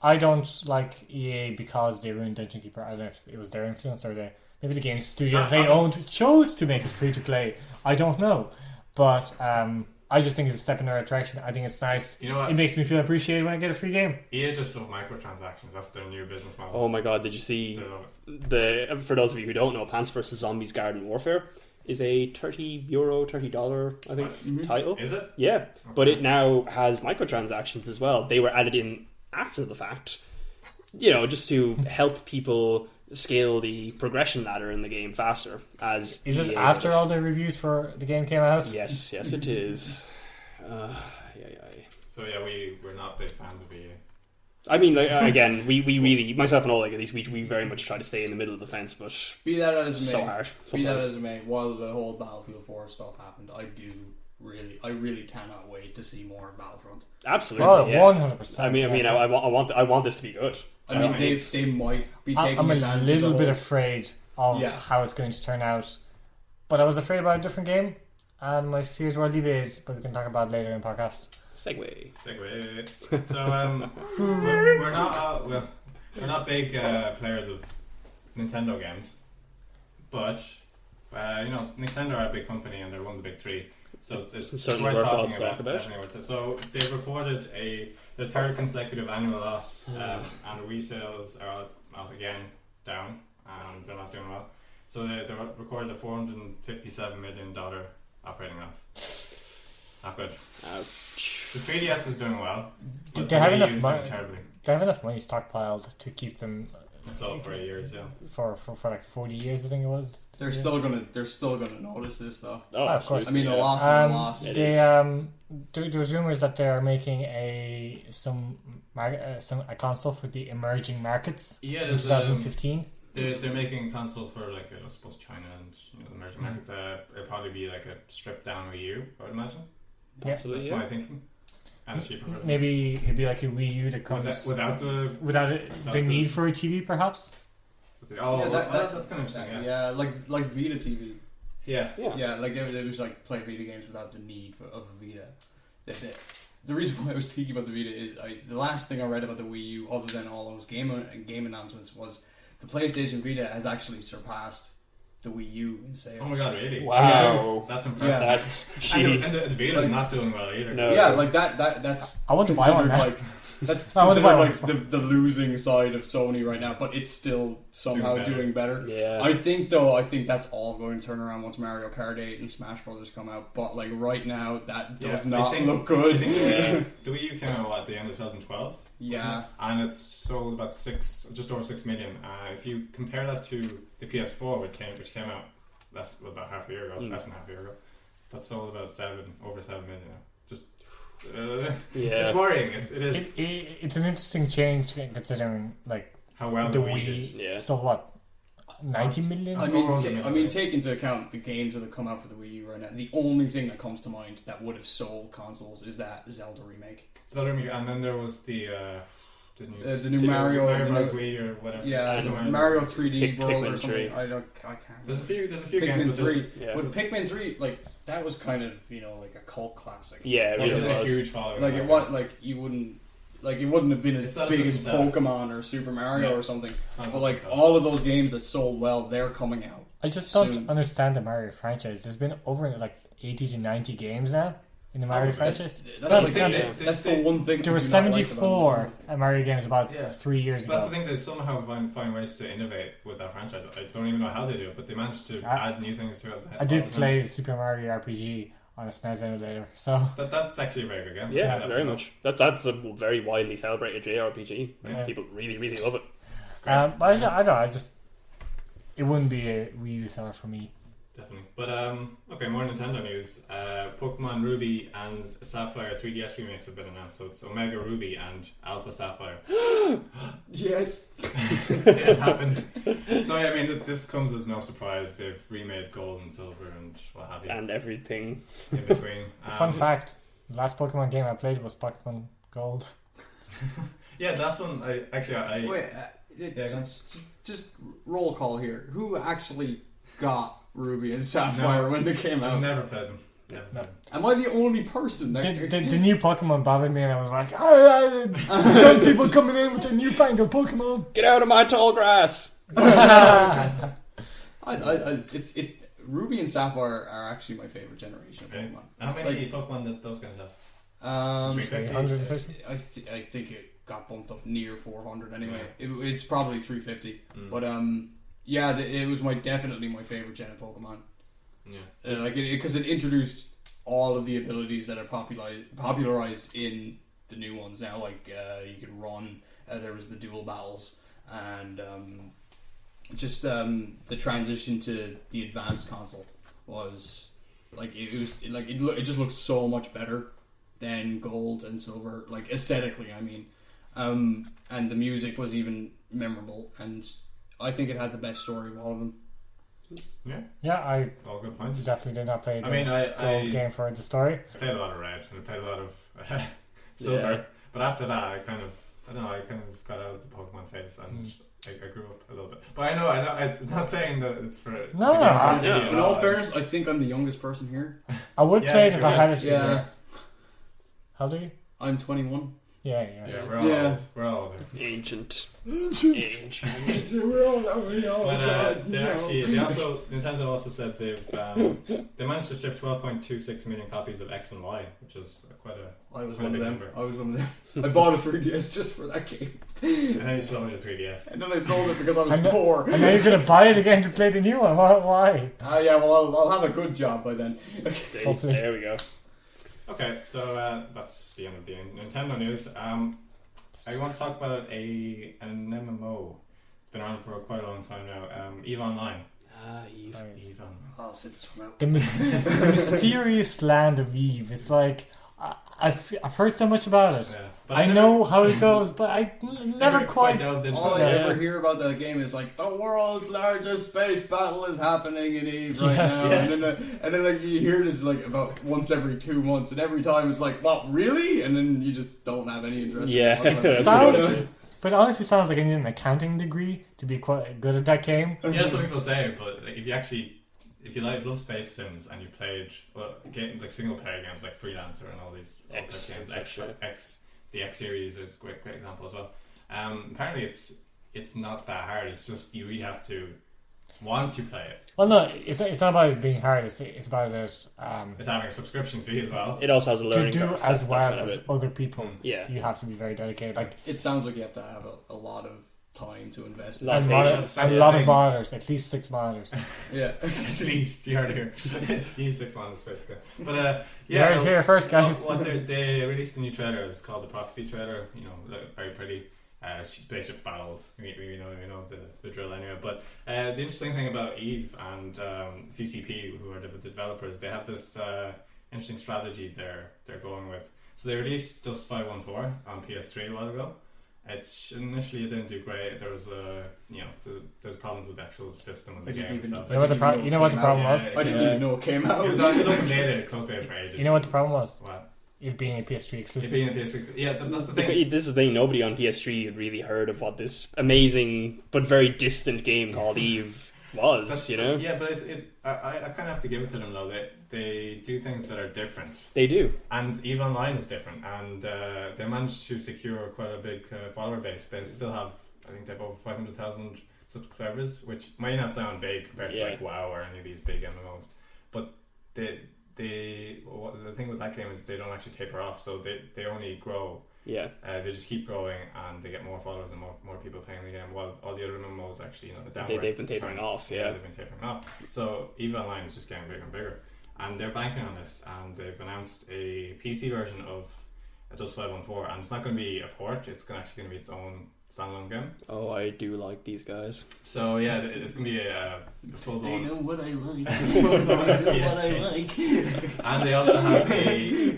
I don't like EA because they ruined Dungeon Keeper. I don't know if it was their influence or maybe the game studio they owned chose to make it free to play. I don't know, but I just think it's a step in the right direction. I think it's nice. You know what? It makes me feel appreciated when I get a free game. EA just love microtransactions. That's their new business model. Oh my God! Did you see They love it. for those of you who don't know, Plants vs Zombies: Garden Warfare is a $30, I think, title. Is it? Yeah, but it now has microtransactions as well. They were added in after the fact, just to help people scale the progression ladder in the game faster. As Is this EA after did. all the reviews for the game came out? Yes, it is. So yeah, we're not big fans of EA. I mean, like, again, we really, myself and Oleg at least, we very much try to stay in the middle of the fence, but Be that as it it's may, so hard. be that sometimes. as it may, while the whole Battlefield 4 stuff happened, I really cannot wait to see more Battlefront. Absolutely, Oh, yeah. 100%. I mean, I want this to be good. I mean, they might be taking I'm a advantage little of bit the afraid of Yeah. how it's going to turn out, but I was afraid about a different game, and my fears were alleviated. But we can talk about it later in the podcast. Segue. So we're not big players of Nintendo games, but Nintendo are a big company and they're one of the big three. So it's certainly worth worthwhile talking to talk about. definitely worth it. So they've reported their third consecutive annual loss, and Wii sales are again down, and they're not doing well. So they recorded a $457 million operating loss. Not good. Ouch. The 3DS is doing well. Did but they the have Wii enough U is money? doing terribly. Do I have enough money stockpiled to keep them Afloat for years, yeah. for like 40 years? I think it was. They're still gonna notice this though. Oh, of course. I mean, absolutely, a yeah. loss is a loss. It They is. there was rumors that they're making a console for the emerging markets Yeah, in there's 2015. they're making a console for like I suppose China and the emerging markets. It'll probably be like a stripped down Wii U, I would imagine. Yeah. Absolutely, That's yeah. my thinking. And a cheaper version. Maybe it'd be like a Wii U that comes without the the need for a TV, perhaps. oh, Yeah, that's kind of interesting. Yeah, like Vita TV. yeah. Yeah, like it was like play Vita games without the need of a Vita. The reason why I was thinking about the Vita is the last thing I read about the Wii U, other than all those game announcements, was the PlayStation Vita has actually surpassed the Wii U in sales. Oh my god, really? Wow. That's impressive. Yeah. That's And jeez. the Vita's Like- not doing well either. No. Yeah, like that's I want to buy one considered now. like that's I want to buy considered like the losing side of Sony right now, but it's still somehow Doing better. doing better. Yeah. I think that's all going to turn around once Mario Kart 8 and Smash Brothers come out. But like right now, that does Yeah, not look I good. think the Wii U came out at the end of 2012. Yeah. And it's sold about just over 6 million. If you compare that to the PS4, which came out about half a year ago, less than half a year ago, that sold about over 7 million now. Just Yeah. it's worrying. It is It's an interesting change considering like how well the the Wii Wii. did. Yeah. So what? 90 million? I mean, take into account the games that have come out for the Wii U right now. The only thing that comes to mind that would have sold consoles is that Zelda remake. And then there was the new Mario Bros. Wii or whatever. Yeah, the Mario 3D World or something. 3. I can't. There's a few Pikmin games. 3. Yeah. With Pikmin 3, like that was kind of like a cult classic. Yeah, it This really is a was. huge following. Like it was it wouldn't have been as It's not big as as Zelda. Pokemon or Super Mario or something. Not But as like Zelda. all of those games that sold well, they're coming out. I just soon. don't understand the Mario franchise. There's been over like 80 to 90 games now in the Mario franchise. That's the one thing. There were 74 Mario games about Yeah. 3 years That's ago. the thing. They somehow find ways to innovate with that franchise. I don't even know how they do it, but they managed to add new things to it. I did play Super Mario RPG on a SNES emulator, so That's actually a very good game. Yeah, very much. That's a very widely celebrated JRPG. Yeah. People really, really love it. but I don't know, it wouldn't be a Wii U seller for me. Definitely. But okay, more Nintendo news. Pokemon Ruby and Sapphire 3DS remakes have been announced. So it's Omega Ruby and Alpha Sapphire. Yes. It happened. So yeah, I mean, this comes as no surprise. They've remade Gold and Silver and what have you And everything. in between. Fun fact: the last Pokemon game I played was Pokemon Gold. Yeah, the last one. I Wait, yeah, go on. just roll call here. Who actually got Ruby and Sapphire when they came I've out? never played them. Never played them. Am I the only person that The new Pokemon bothered me, and I was like, young people coming in with their newfangled Pokemon. Get out of my tall grass! it's Ruby and Sapphire are actually my favorite generation of Okay. Pokemon. How many Pokemon did those guys have? 350? I think it got bumped up near 400 anyway. It's probably 350. But yeah, it was definitely my favorite gen of Pokemon. Yeah. Because it introduced all of the abilities that are popularized in the new ones now. Like you could run. There was the dual battles, and the transition to the advanced console was it just looked so much better than Gold and Silver, like aesthetically. I mean, and the music was even memorable, and I think it had the best story of all of them. Yeah, I All good points. definitely did not play the I mean, Gold game for the story. I played a lot of Red and I played a lot of Silver, Yeah. but after that, I kind of got out of the Pokemon phase and I grew up a little bit. But I know, I'm not saying that it's for No, In all fairness, I think I'm the youngest person here. I would play it if I had it. Yeah. Yes. How do you? I'm 21. Yeah. we're all old. We're all older. Ancient. We're all But Nintendo also said they managed to ship 12.26 million copies of X and Y, which is quite a. I was quite a one of big them. number. I was one of them. I bought a 3DS just for that game. And then you sold me the 3DS. And then I sold it because I was poor. And now you're going to buy it again to play the new one. Why? Yeah, well, I'll have a good job by then. See, Hopefully. there we go. Okay, so that's the end of the Nintendo news. I want to talk about an MMO. It's been around for quite a long time now. EVE Online. Eve. EVE Online. I'll sit this one out. The mysterious land of Eve. It's like I've heard so much about it. Yeah. But I know how it goes, but I never quite. delved into All it. I ever hear about that game is like the world's largest space battle is happening in Eve right now, and then like you hear this like about once every 2 months, and every time it's like, what, really? And then you just don't have any interest. Yeah. in it. Sounds, but it honestly sounds like I need an accounting degree to be quite good at that game. Yeah, that's what people say, but like, if you love space sims and you've played like single player games like Freelancer and all these X, games, etc. the X series is a great example as well. Apparently it's not that hard. It's just you really have to want to play it. Well, no, it's not about it being hard. It's about it It's having a subscription fee as well. It also has a to learning do curve. as That's well kind of as it. other people. Yeah. You have to be very dedicated. Like It sounds like you have to have a lot of time to invest in Lot it. of a patience. lot of monitors, at least 6 monitors. Yeah. At least you heard it here. You need 6 months basically. But You heard it here first, guys. They released a new trailer. It's called the Prophecy trailer. You know, very pretty. Spaceship battles. We know the drill anyway. But the interesting thing about EVE and CCP, who are the developers, they have this interesting strategy they're going with. So they released Dust 514 on PS3 a while ago, Initially it didn't do great. There was there's problems with the actual system of the game itself. You know what the problem was? I didn't even know it came out. It was on open beta, closed beta for ages. You know what the problem was? What? It being a PS3 exclusive. It being a PS3 exclusive. Yeah, that's the thing. This is the thing. Nobody on PS3 had really heard of what this amazing but very distant game called Eve was. Yeah, but I kind of have to give it to them though. They do things that are different. They do. And EVE Online is different, and they managed to secure quite a big follower base. They still have, I think, they have over 500,000 subscribers, which might not sound big compared to like WoW or any of these big MMOs, but the thing with that game is they don't actually taper off, so they only grow. Yeah. They just keep growing, and they get more followers and more people playing the game. While all the other MMOs actually, they've been tapering off. Yeah, they've been tapering off. So EVE Online is just getting bigger and bigger, and they're banking on this. And they've announced a PC version of Dust 514, and it's not going to be a port. It's actually going to be its own standalone game. Oh, I do like these guys. So yeah, it's going to be a full blown. They know what I like. What I like. And they also have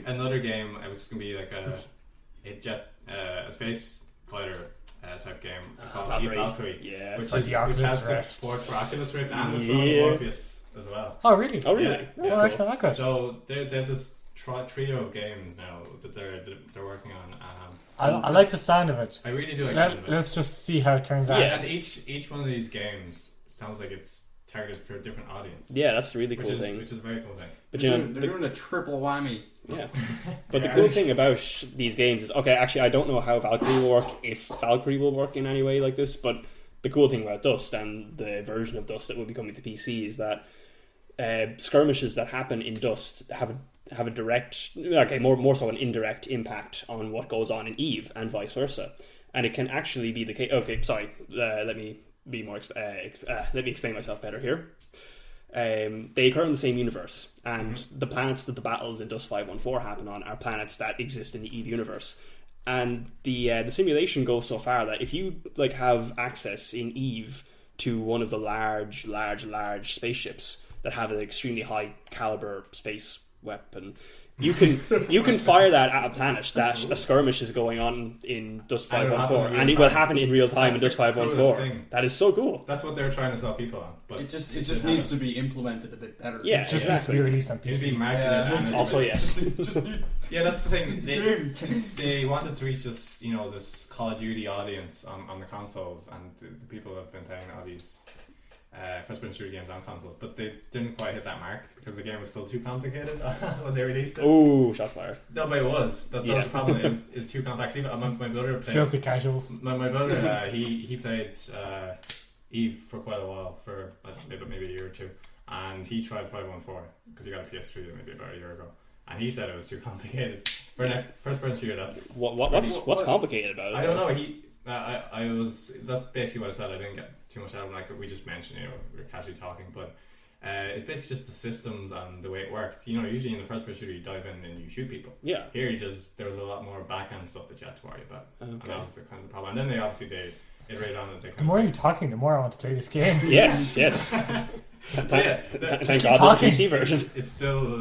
another game, which is going to be like a space fighter type game called Valkyrie. Yeah, which has support for Oculus Rift and the Son of Morpheus as well. Oh really? Yeah, oh, excellent. Cool. So they have this trio of games now that they're working on. I like the sound of it. I really do like the sound of it. Let's just see how it turns out. Yeah, and each one of these games sounds like it's targeted for a different audience. Yeah, that's the really cool thing. Which is a very cool thing. But they're doing a triple whammy. Yeah. But the cool thing about these games is, okay, actually I don't know how Valkyrie will work, if Valkyrie will work in any way like this, but the cool thing about Dust and the version of Dust that will be coming to PC is that skirmishes that happen in Dust have a direct, more so an indirect impact on what goes on in Eve and vice versa. And it can actually be the case. Okay, sorry. Let me be more. Let me explain myself better here. They occur in the same universe, and the planets that the battles in Dust 514 happen on are planets that exist in the Eve universe. And the simulation goes so far that if you have access in Eve to one of the large spaceships that have an extremely high caliber space weapon, you can fire that at a planet that a skirmish is going on in Dust 514, and it will happen in real time in Dust 514. That is so cool. That's what they're trying to sell people on. But it just needs to be implemented a bit better. Yeah, it just needs to be released on PC. Also, yes. Yeah, that's the thing. They wanted to reach this Call of Duty audience on the consoles, and the people have been playing all these first-person shooter games on consoles, but they didn't quite hit that mark because the game was still too complicated when they released it. Oh, shots fired. No, but it was. That was the problem. It was too complex. Even my brother played. Filthy casuals. My brother, he played Eve for quite a while, for maybe a year or two, and he tried 514 because he got a PS3 maybe about a year ago, and he said it was too complicated for a first-person shooter. That's what's complicated about it? I don't know. That's basically what I said. I didn't get too much out of it. Like we just mentioned, we were casually talking, but it's basically just the systems and the way it worked. Usually in the first person shooter you dive in and you shoot people. Yeah. Here there was a lot more back end stuff that you had to worry about, and that was the kind of problem. And then they iterated on it. The more you're talking, the more I want to play this game. Yes. Thank God there's a PC version. It's still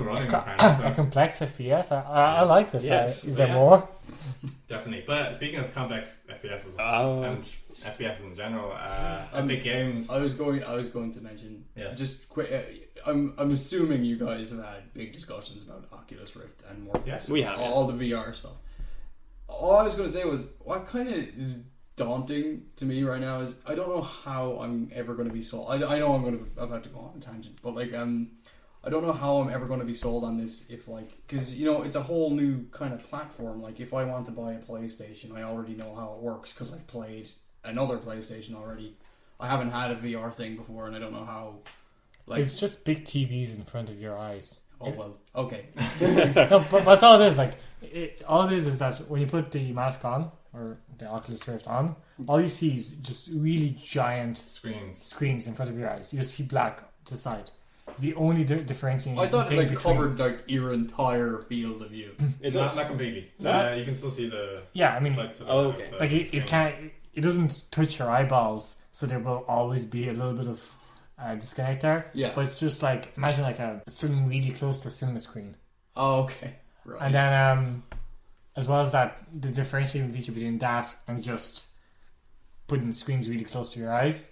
running. A complex FPS. I like this. Yes. Is there more? Definitely. But speaking of complex FPS and FPS in general, Epic Games. I was going to mention. Yes. Just quick. I'm assuming you guys have had big discussions about Oculus Rift and more. Yes, we have all the VR stuff. All I was going to say was what kind of is daunting to me right now is I don't know how I'm ever going to be sold. I know I'm about to go on a tangent, but I don't know how I'm ever going to be sold on this if because it's a whole new kind of platform. Like if I want to buy a PlayStation, I already know how it works because I've played another PlayStation already. I haven't had a VR thing before, and I don't know how. It's just big TVs in front of your eyes. Oh well, okay. No, but that's all it is. All it is that when you put the mask on or the Oculus Rift on, all you see is just really giant screens in front of your eyes. You just see black to the side. The only differentiating I thought it covered your entire field of view. It does not completely. You can still see the. Yeah, I mean, okay. It can't. It doesn't touch your eyeballs, so there will always be a little bit of disconnect there. Yeah, but it's just imagine sitting really close to a cinema screen. Oh, okay, right. And then as well as that, the differentiating feature between that and just putting screens really close to your eyes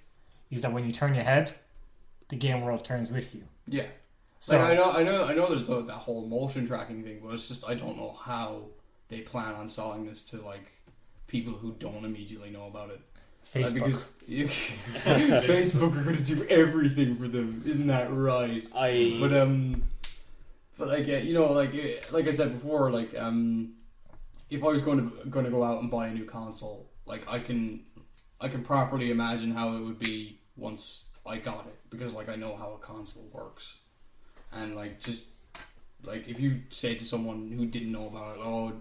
is that when you turn your head, the game world turns with you. Yeah. So Like I know there's that whole motion tracking thing, but it's just I don't know how they plan on selling this to like people who don't immediately know about it. Facebook. Because Facebook are going to do everything for them, isn't that right? But like you know, like I said before, like if I was going to go out and buy a new console, like I can properly imagine how it would be once I got it, because like I know how a console works, and like just like if you say to someone who didn't know about it, oh,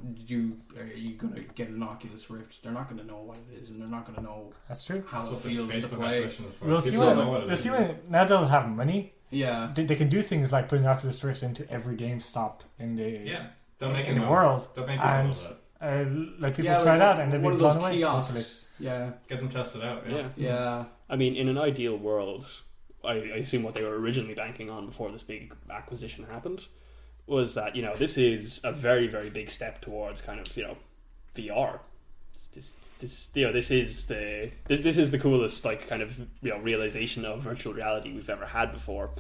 are you gonna get an Oculus Rift? They're not gonna know what it is, and they're not gonna know that's true. how it feels to play. We'll see when now they'll have money. Yeah, they can do things like putting Oculus Rift into every GameStop in the world, and like people try that and they've been blown away. Kiosks. Yeah, get them tested out. Yeah. I mean, in an ideal world, I assume what they were originally banking on before this big acquisition happened was that, you know, this is a very, very big step towards kind of, you know, VR. This is the coolest, like, kind of, you know, realization of virtual reality we've ever had before.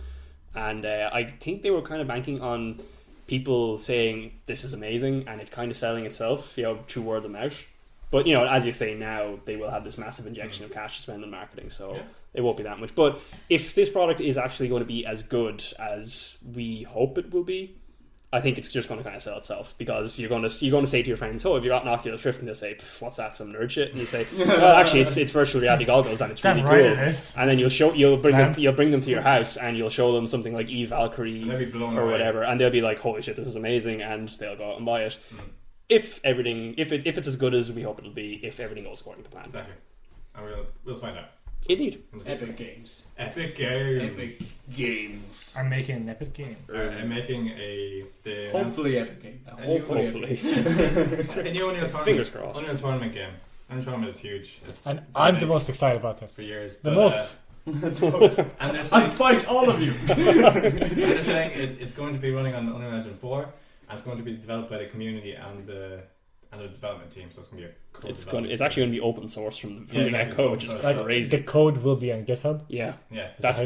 And I think they were kind of banking on people saying this is amazing and it kind of selling itself, you know, through word of mouth. But, you know, as you say now, they will have this massive injection of cash to spend on marketing, so it won't be that much. But if this product is actually going to be as good as we hope it will be, I think it's just going to kind of sell itself, because you're going to say to your friends, "Oh, have you got an Oculus Rift?" And they'll say, "What's that? Some nerd shit?" And you say, "Well, actually, it's virtual reality goggles and it's really cool." And then you'll bring them to your house and you'll show them something like Valkyrie or whatever, and they'll be like, "Holy shit, this is amazing!" And they'll go out and buy it. If it's as good as we hope it'll be, if everything goes according to plan. Exactly. And we'll find out. Indeed. Epic Games. Epic Games. I'm making an epic game. I'm making hopefully epic game. Hopefully. A new Unreal Tournament. Fingers crossed. Unreal Tournament game. Unreal Tournament is huge. And I'm the most excited about this. For years. The most. And they're saying, I fight all of you. and they're saying it's going to be running on Unreal Engine 4, and it's going to be developed by the community and the development team, so it's going to be it's actually going to be open source from the get-go, which is crazy. The code will be on GitHub. Yeah. That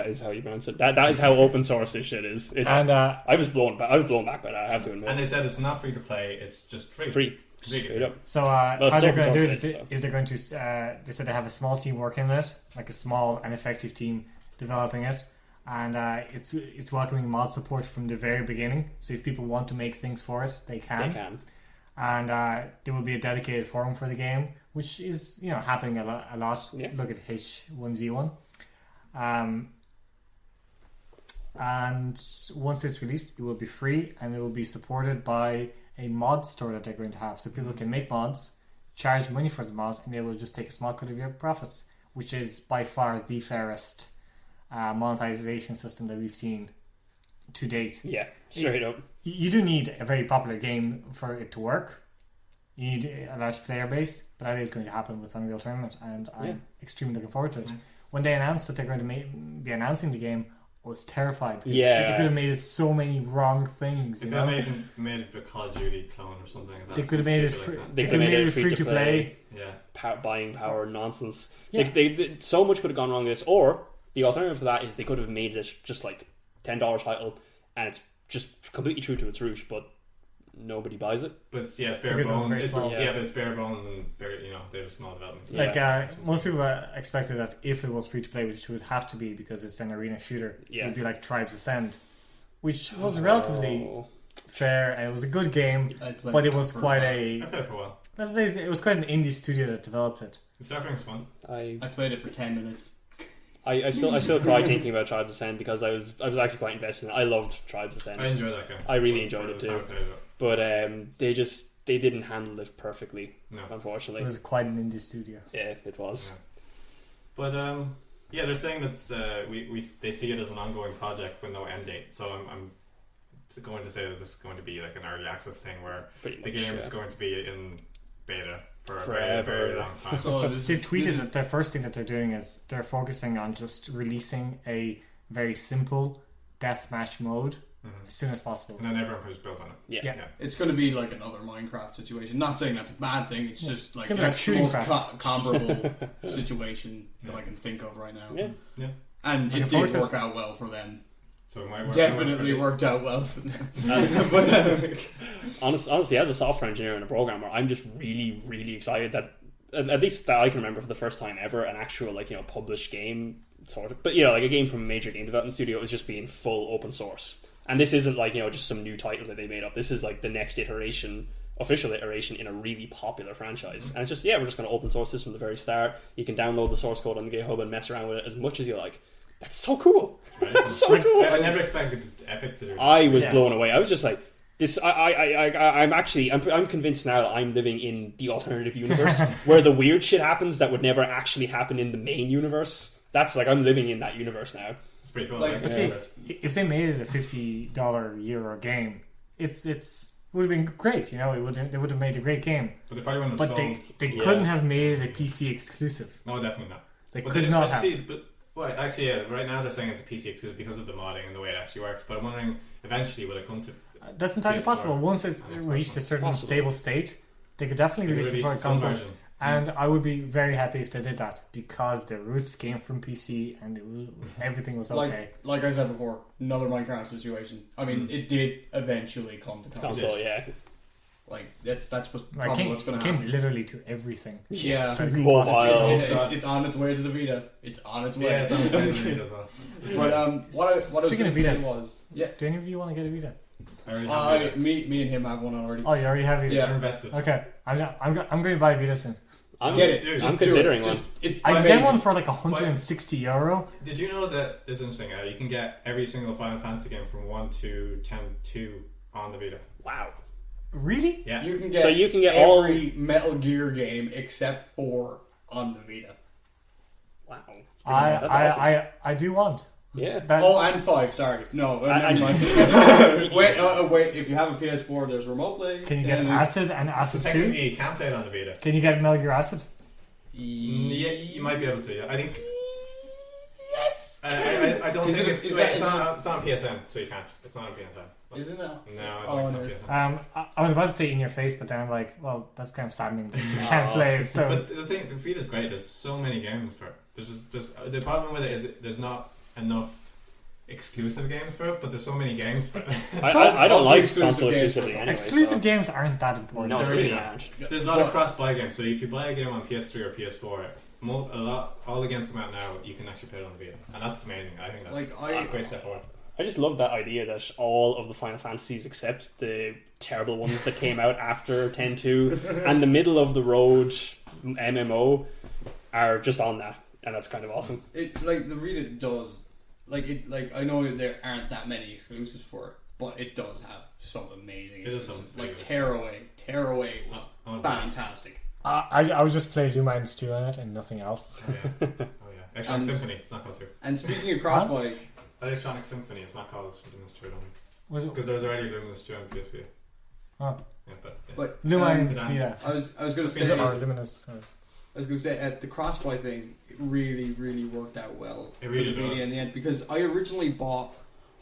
is how you pronounce it. That is how open source this shit is. I was blown back by that, I have to admit. And they said it's not free to play; it's just free. Straight up. So how they're going to do it is they're going to they said they have a small team working on it, like a small and effective team developing it, and it's welcoming mod support from the very beginning. So if people want to make things for it, they can. And there will be a dedicated forum for the game, which is, you know, happening a lot. Yeah. Look at H1Z1. And once it's released, it will be free, and it will be supported by a mod store that they're going to have. So people can make mods, charge money for the mods, and they will just take a small cut of your profits, which is by far the fairest monetization system that we've seen to date. Yeah, straight up. You do need a very popular game for it to work. You need a large player base, but that is going to happen with Unreal Tournament, and I'm extremely looking forward to it. When they announced that they're going to be announcing the game, I was terrified, because they could have made it so many wrong things. They could have made it a Call of Duty clone or something like that. They could have made it free. They could have made it free to play. Yeah, buying power nonsense. Yeah. They so much could have gone wrong with this, or the alternative to that is they could have made it just like $10 title, and it's just completely true to its roots, but nobody buys it. But it's bare Because bones. it was very small. But it's bare bones and very, you know, they have a small development. Like most people expected that if it was free to play, which would have to be because it's an arena shooter, it would be like Tribes Ascend, which was relatively fair, and it was a good game, but it was quite I played it for a while. Let's say it was quite an indie studio that developed it. Surfing's fun. I played it for 10 minutes. I still cry thinking about Tribes Ascend, because I was actually quite invested in it. I loved Tribes Ascend. I enjoyed that game. I really enjoyed it too. But they didn't handle it perfectly, unfortunately. It was quite an indie studio. Yeah, it was. Yeah. But they're saying that they see it as an ongoing project with no end date. So I'm going to say that this is going to be like an early access thing where the game is going to be in beta for a very, very long time. So they tweeted that the first thing that they're doing is they're focusing on just releasing a very simple deathmatch mode as soon as possible. And then everyone could just build on it. Yeah. It's going to be like another Minecraft situation. Not saying that's a bad thing. It's just like gonna be like that's the shooting most craft. comparable situation that I can think of right now. Yeah. And Looking it forward did to it. work out well for them. So it might work Definitely out for worked out well for them. Honestly, as a software engineer and a programmer, I'm just really, really excited that at least that I can remember for the first time ever an actual published game sort of, but like a game from a major game development studio was just being full open source. And this isn't like just some new title that they made up. This is like the next official iteration in a really popular franchise. And it's just we're just going to open source this from the very start. You can download the source code on the GitHub and mess around with it as much as you like. That's so cool. Right. That's so cool. I never expected Epic to do that. I was blown away. I was just like, this. I'm convinced now that I'm living in the alternative universe where the weird shit happens that would never actually happen in the main universe. That's like I'm living in that universe now. It's pretty cool. Like, But see, if they made it a $50 euro game, it would have been great. They would have made a great game. But they probably wouldn't have But sold. they couldn't have made it a PC exclusive. No, definitely not. They But could not have. Actually, right now they're saying it's a PC exclusive because of the modding and the way it actually works. But I'm wondering, eventually, will it come to? That's entirely PS4. possible. Once it's reached a certain Possible. stable state, they could definitely release it for some consoles. version. And I would be very happy if they did that because the roots came from PC and everything was okay. Like I said before, another Minecraft situation. I mean, it did eventually come to Console, yeah. Like that's It probably what's going to came happen. literally to everything. Yeah. Mobile. It's on its way to the Vita. It's on its way. Yeah, it's on the side of the Vita as well. But what I was Speaking going of to say Vitas, was, do any of you want to get a Vita? I already have Vita. me and him have one already. Oh, you already have Vita. Yeah. You're invested. Okay, I'm going to buy a Vita soon. Get it. Dude, I'm Just do considering it. one. It's I amazing. get one for like €160. Did you know that this is interesting? You can get every single Final Fantasy game from 1 to 10-2 on the Vita. Wow. Really? Yeah. You can get So you can get every Metal Gear game except for on the Vita. Wow. I do want. Yeah. That, Oh, and 5. Sorry, no. And- Never mind. Wait. If you have a PS4, there's remote play. can you get Acid and So Acid 2? technically, you can play it on the Vita. Can you get Metal Gear Acid? Yeah, you might be able to. Yeah. I think. Yes. I don't Is think it- it's. is Wait, that- it's not on PSN, so you can't. It's not on PSN. Isn't it? No, I Oh, don't no. think it's on PSN. I was about to say in your face, but then I'm like, well, that's kind of saddening that you can't play it. So But the thing, the Vita's great. There's so many games for it. There's just the problem with it is there's not enough exclusive games for it, but there's so many games for it. I don't All like the console exclusive games. exclusively anyway. exclusive so. games aren't that important. No, They're they really really not. aren't. There's not a cross-buy game, so if you buy a game on PS3 or PS4, all the games come out now, you can actually play it on the Vita, and that's amazing. I think that's a great step forward. I just love that idea that all of the Final Fantasies, except the terrible ones that came out after 10.2 and the middle of the road MMO, are just on that, and that's kind of awesome. It like the Vita does I know there aren't that many exclusives for it, but it does have some amazing It is exclusives. some Like very Tearaway was I wanna play it. fantastic. I would just play Luma and Stew on it and nothing else. Oh yeah. Electronic Symphony. It's not called 2. And speaking of crossplay, Electronic Symphony. It's not called Luminous 2 Was it? because there's already Luminous 2 on PSP. Oh. Yeah, but Luma and but, Vita. I was going to Is it say Or Luminous. the crossplay thing really worked out well It really for the Vita does. in the end, because I originally bought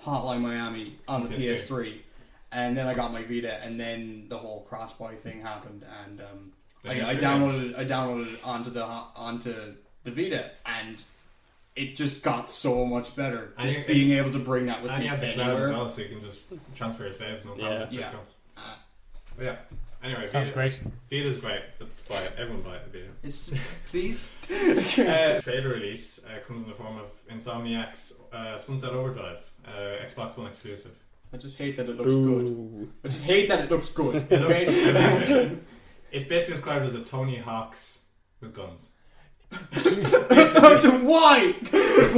Hotline Miami on the PS3, and then I got my Vita, and then the whole crossplay thing happened, and I downloaded it onto the Vita, and it just got so much better. And Just you- being able to bring that with And me you have the cloud as anywhere. well, so you can just transfer your saves. No problem. Yeah. But yeah. Anyway, Sounds great. Vita's great. Let's buy it. Everyone buy it. Vita. It's please. Trailer release comes in the form of Insomniac's Sunset Overdrive, Xbox One exclusive. I just hate that it looks good. Ooh. I just hate that it looks good. It looks Okay? amazing. It's basically described as a Tony Hawk's with guns. Why?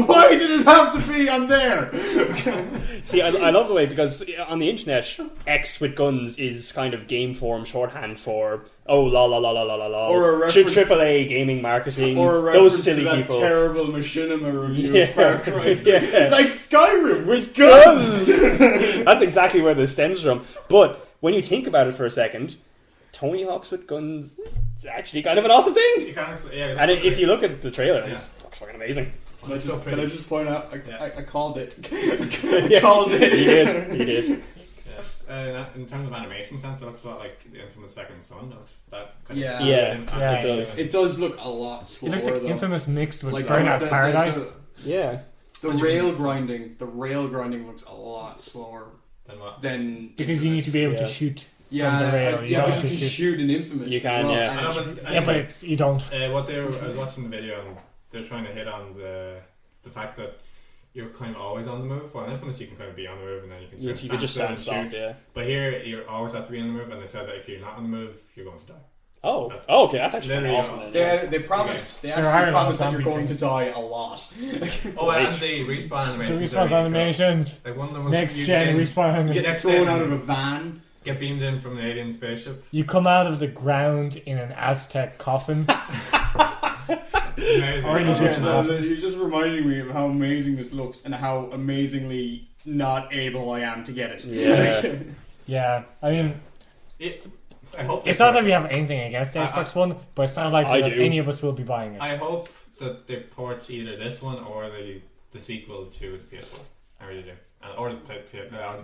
Why did it have to be on there? See, I love the way, because on the internet, X with guns is kind of game form shorthand for la la la la la la la, Or a reference- AAA gaming marketing, Or a those reference silly to that people. terrible Machinima review Yeah. of Far Cry. Yeah. Like Skyrim with guns. That's exactly where this stems from. But when you think about it for a second, Tony Hawk's with guns is actually kind of an awesome thing. You can't, yeah, And if you look at the trailer, Yeah. it looks fucking amazing. Can I It's so just, pretty. can I just point out? Yeah. I called it. Yeah. Called it. You did. Yes. In terms of animation sense, it looks a lot like the Infamous Second Son. It looks that kind Yeah. of Yeah, animation. it does. It does look a lot It slower. looks like though. Infamous mixed with Like, Burnout the- Paradise. Yeah. The What do you rail mean? grinding. The rail grinding looks a lot slower Then what? than Because you need to be able Yeah. to shoot. yeah, from the rail. You yeah. don't But have you to can shoot. shoot an Infamous. You as can, well, yeah. and I know, it's- but Yeah, but you don't. what I was watching the video and they're trying to hit on the fact that you're kind of always on the move. Well, in Infamous you can kind of be on the move and then you can You could just stand still and stop, shoot. yeah. But here you always have to be on the move, and they said that if you're not on the move, you're going to die. Oh. That's- Oh, okay, that's actually Literally, awesome. Then, They promised. They There are actually a lot promised of that you're zombie going things. to die a lot. Oh, and the respawn The animations. respawn animations. Like one of them was Next you gen get, respawn You animations. get Next thrown in. out of a van. get beamed in from an alien spaceship. You come out of the ground in an Aztec coffin. It's amazing. Or in a Egyptian coffin. You're just reminding me of how amazing this looks and how amazingly not able I am to get it. Yeah. Yeah, I mean, I hope it's they not that port- we have anything against the I- Xbox One, but it's not like I that do. any of us will be buying it. I hope that they port either this one or the sequel to the PS4. I really do. Or the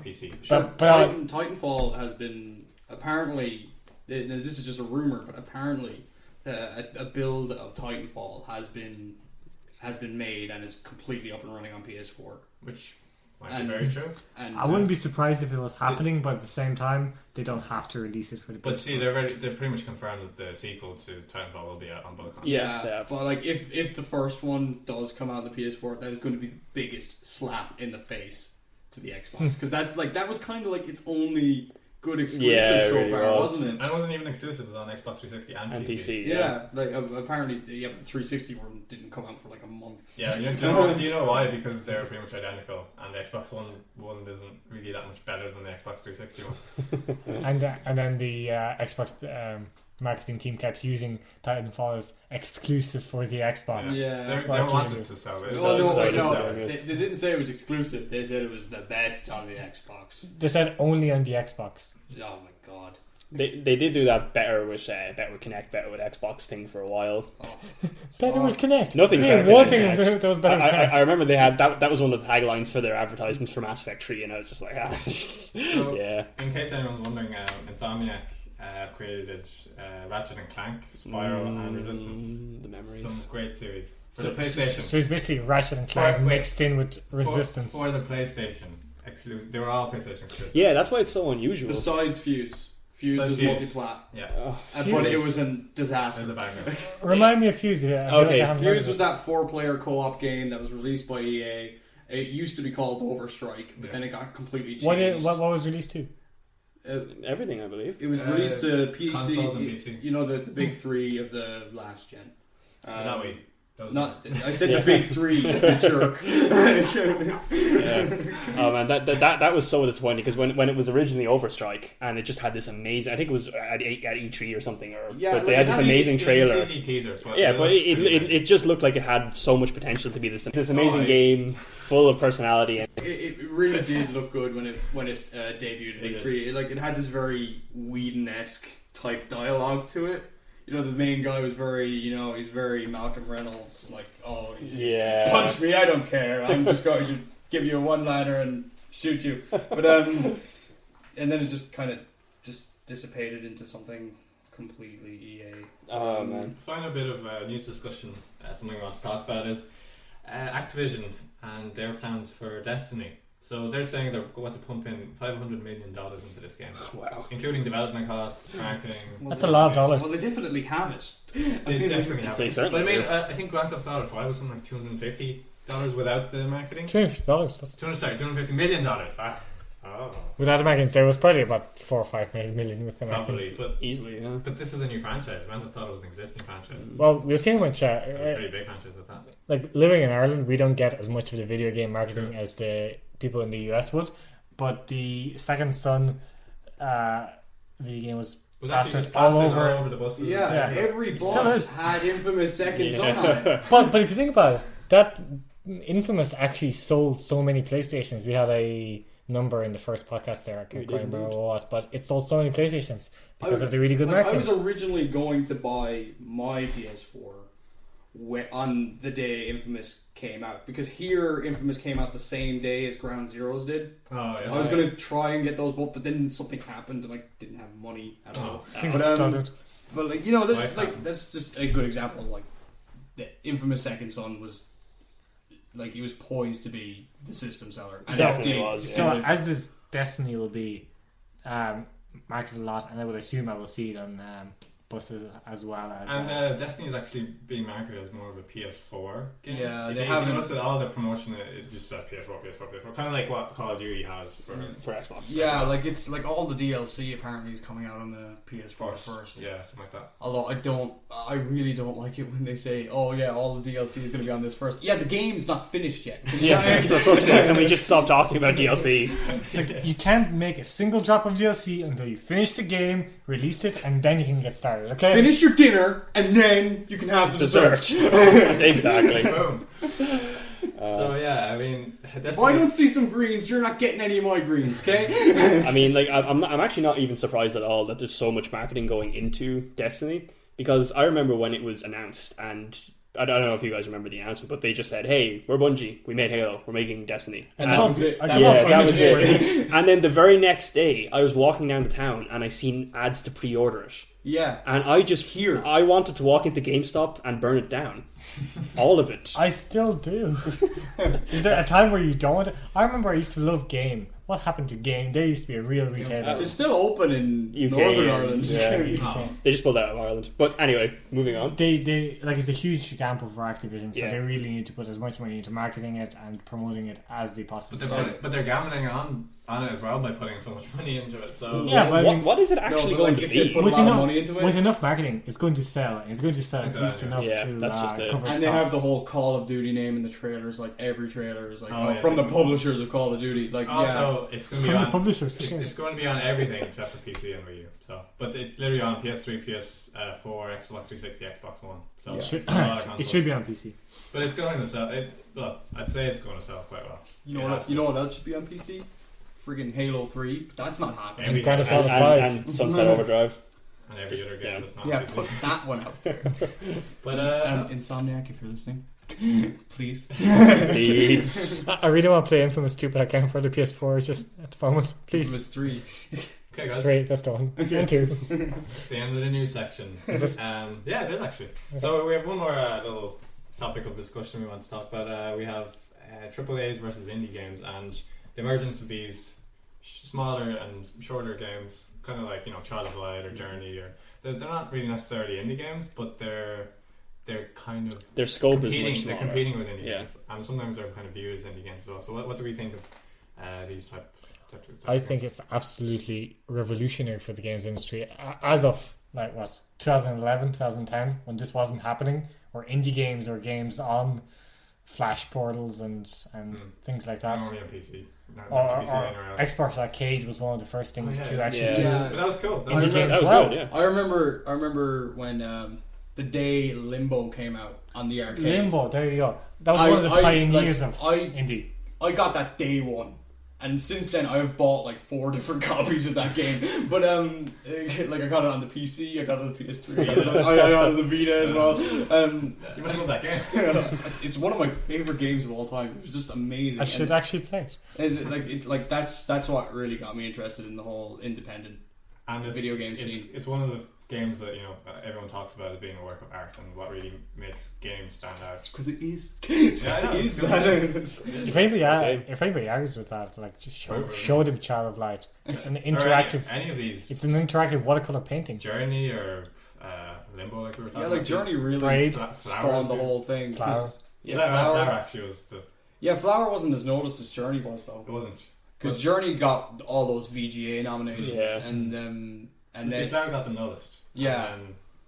PC. Sure, But- Titanfall has been apparently. This is just a rumor, but apparently a build of Titanfall has been made and is completely up and running on PS4. Which might And- be very true. And I wouldn't be surprised if it was happening, but at the same time, they don't have to release it for the But PS4. see, they're pretty much confirmed that the sequel to Titanfall will be out on both consoles. Yeah, they have. but like if the first one does come out on the PS4, that is going to be the biggest slap in the face to the Xbox because that was kind of like its only good exclusive Yeah, it so really far, was. wasn't it? And it wasn't even exclusive, it was on Xbox 360 and And PC. PC. Yeah, like apparently, but the 360 one didn't come out for like a month. Yeah, do you know why? Because they're pretty much identical, and the Xbox One isn't really that much better than the Xbox 360 one. And then the Xbox marketing team kept using Titanfall as exclusive for the Xbox. Yeah. They Well, wanted to sell it. Oh, no, Decided no, to sell it, yes. they didn't say it was exclusive. They said it was the best on the Xbox. They said only on the Xbox. Oh my god. They did do that better with Kinect, better with Xbox thing for a while. Better Oh. with Connect. Nothing's Yeah, better one with thing Kinect. that was better with I Connect. remember they had that was one of the taglines for their advertisements for Mass Effect 3, and I was just like, So, yeah. in case anyone's wondering, Insomniac created Ratchet and Clank, Spyro, and Resistance. The memories. Some great series for So, the PlayStation. so it's basically Ratchet and Clank Wait. mixed in with Resistance. For the PlayStation. They were all PlayStation exclusive. Yeah, that's why it's so unusual. Besides Fuse. Fuse Besides is Fuse. multi-plat. Yeah. But it Fuse. was a There's disaster. the banger. Remind me of Fuse. Yeah, I feel Okay, I haven't heard Fuse of was this. that 4-player co-op game that was released by EA. It used to be called Overstrike, but Yeah. then it got completely changed. What was released to? Everything, I believe. It was released to PC, consoles and PC. You know the big three of the last gen. That way. Those Not. I said the big three. You jerk. Yeah. Oh man, that was so disappointing because when it was originally Overstrike and it just had this amazing, I think it was at E3 or something, Yeah, but they like, had it this had amazing It was a trailer. CG teaser. Yeah, but it just looked like it had so much potential to be this amazing nice. game full of personality. And It really did look good when it debuted at E3. It had this very Whedon-esque type dialogue to it. You know, the main guy was very, he's very Malcolm Reynolds, like, oh, yeah, punch me, I don't care. I'm just going to give you a one-liner and shoot you. But and then it just kind of just dissipated into something completely EA. Oh man, Final bit of news discussion. Something we want to talk about is Activision and their plans for Destiny. So they're saying they're going to pump in $500 million into this game, wow. including development costs, marketing. That's a lot of dollars. Well, they definitely have it. They definitely have They it. certainly But I mean, do. I think Grand Theft Auto 5 was something like $250 without the marketing. $250. That's $250 million. Oh, without the marketing, so it was probably about 4 or 5 million with the marketing. probably. But Easily, yeah. this is a new franchise. Grand Theft Auto was an existing franchise. Well, we'll see how much. A pretty big franchise at that. Like living in Ireland, we don't get as much of the video game marketing as the people in the US would. But the Second Son video game was Was actually plastered just plastered all over. all over the buses. Yeah, Yeah. every It still boss is. had Infamous Second Son Yeah. on it. But if you think about it, that Infamous actually sold so many PlayStations. We had a number in the first podcast there. I We can't did remember what indeed. it was, but it sold so many PlayStations because I- of the really good Like, I marketing. was originally going to buy my PS4 on the day Infamous came out, because here Infamous came out the same day as Ground Zeroes did. Oh, yeah. I was going to try and get those both, but then something happened and I didn't have money at all. Things exploded. But like, you know, that's just a good example of like the Infamous Second Son was like, he was poised to be the system seller. And Definitely was. So as this Destiny will be marketed a lot, and I would assume I will see it on buses as well as. And Destiny is actually being marketed as more of a PS4 game. Yeah, if you notice that all the promotion, it just says PS4. Kind of like what Call of Duty has for Xbox. Yeah, like it's like all the DLC apparently is coming out on the PS4 first. Yeah, something like that. Although I really don't like it when they say, "Oh yeah, all the DLC is going to be on this first." Yeah, the game's not finished yet. Yeah, can we just stop talking about DLC? It's like you can't make a single drop of DLC until you finish the game, release it, and then you can get started. Okay. Finish your dinner and then you can have the dessert. Exactly. Boom. So yeah, I mean, if I don't see some greens, you're not getting any of my greens, okay? I mean, like, I'm actually not even surprised at all that there's so much marketing going into Destiny, because I remember when it was announced, and I don't know if you guys remember the announcement, but they just said, "Hey, we're Bungie. We made Halo. We're making Destiny." And that was it. That was it. And then the very next day, I was walking down the town and I seen ads to pre-order it. Yeah. And I wanted to walk into GameStop and burn it down. All of it. I still do. Is there a time where you don't? I remember I used to love Game. What happened to Game? They used to be a real retailer. It's still open in UK, Northern Ireland. Yeah. They just pulled out of Ireland. But anyway, moving on. They like, it's a huge gamble for Activision, so they really need to put as much money into marketing it and promoting it as they possibly can. But they're gambling on it as well by putting so much money into it. So yeah, but what is it actually going to be? With enough marketing, it's going to sell. It's going to sell at least enough to cover its costs. And they have the whole Call of Duty name in the trailers. Like every trailer is like from the publishers of Call of Duty. Like also, it's going to be on the publishers. It's going to be on everything except for PC and Wii U. So, but it's literally on PS3, PS4, Xbox 360, Xbox One. So it should be on PC. But it's going to sell. Well, I'd say it's going to sell quite well. You know what else should be on PC? Friggin' Halo 3, but that's not happening. And Sunset Overdrive. And every other game that's not PC. Put that one out there. But Insomniac, if you're listening, please. Please. I really want to play Infamous 2, but I can't for the PS4 just at the moment. Please. Infamous 3. Okay, guys. 3, that's the one. Okay. And 2. It's the end of the news section. Yeah, it is actually. So we have one more little topic of discussion we want to talk about. We have AAAs versus indie games and the emergence of these smaller and shorter games, kind of like, you know, Child of Light or Journey, or they're not really necessarily indie games, but they're kind of their scope is competing, much smaller. they're competing with indie games, and sometimes they're kind of viewed as indie games as well. So what do we think of these type I think it's absolutely revolutionary for the games industry as of 2011, 2010, when this wasn't happening, or indie games or games on Flash portals and things like that. Only on PC. Or Xbox Arcade was one of the first things to actually do. But that was cool. That was good, yeah. I remember when the day Limbo came out on the arcade. Limbo, there you go. That was one of the pioneers of indie. I got that day one. And since then, I've bought like 4 different copies of that game. But like I got it on the PC, I got it on the PS3, I got it on the Vita as well. You must love that game. It's one of my favorite games of all time. It was just amazing. I should actually play it. That's what really got me interested in the whole independent video game scene. It's one of the games that, you know, everyone talks about as being a work of art, and what really makes games stand out. Because it is. If anybody argues with that, like, just show them Child of Light. It's an interactive. Any of these. It's an interactive watercolor painting. Journey or Limbo, like we were talking about. Yeah, like Journey really spawned the whole thing. Flower. Flower actually was the. Yeah, Flower wasn't as noticed as Journey was, though. It wasn't. Because Journey got all those VGA nominations, and then Flower got them noticed. Yeah.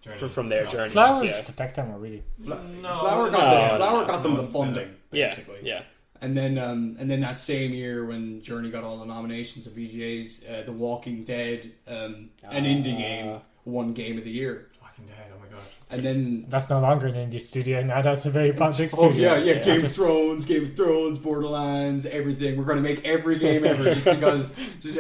From their Journey. Flower was just a tech demo, really. Flower got them the funding, basically. Yeah. And then that same year when Journey got all the nominations of VGAs, The Walking Dead, an indie game, won Game of the Year. Walking Dead, oh my god. And then that's no longer an indie studio now. That's a very big studio. Yeah. Game of Thrones, Borderlands, everything. We're going to make every game ever just because.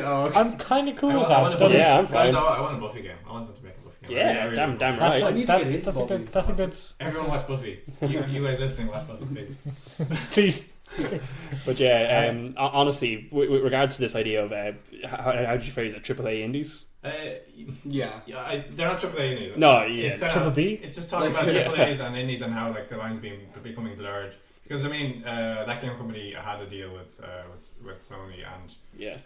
I'm kind of cool with that. I'm fine. I want a Buffy game. I want them to make a Buffy game. Yeah, really damn love right. I need to get into that's a Buffy. good. That's a good. Everyone watch Buffy. You guys listening, watch Buffy, please. Please. But yeah, honestly, with regards to this idea of how did you phrase it, AAA indies? Yeah. They're not AAA indies. No, yeah, It's kinda, Triple B? It's just talking about AAAs and indies and how like the lines becoming blurred. Because I mean, that game company had a deal with Sony and yeah.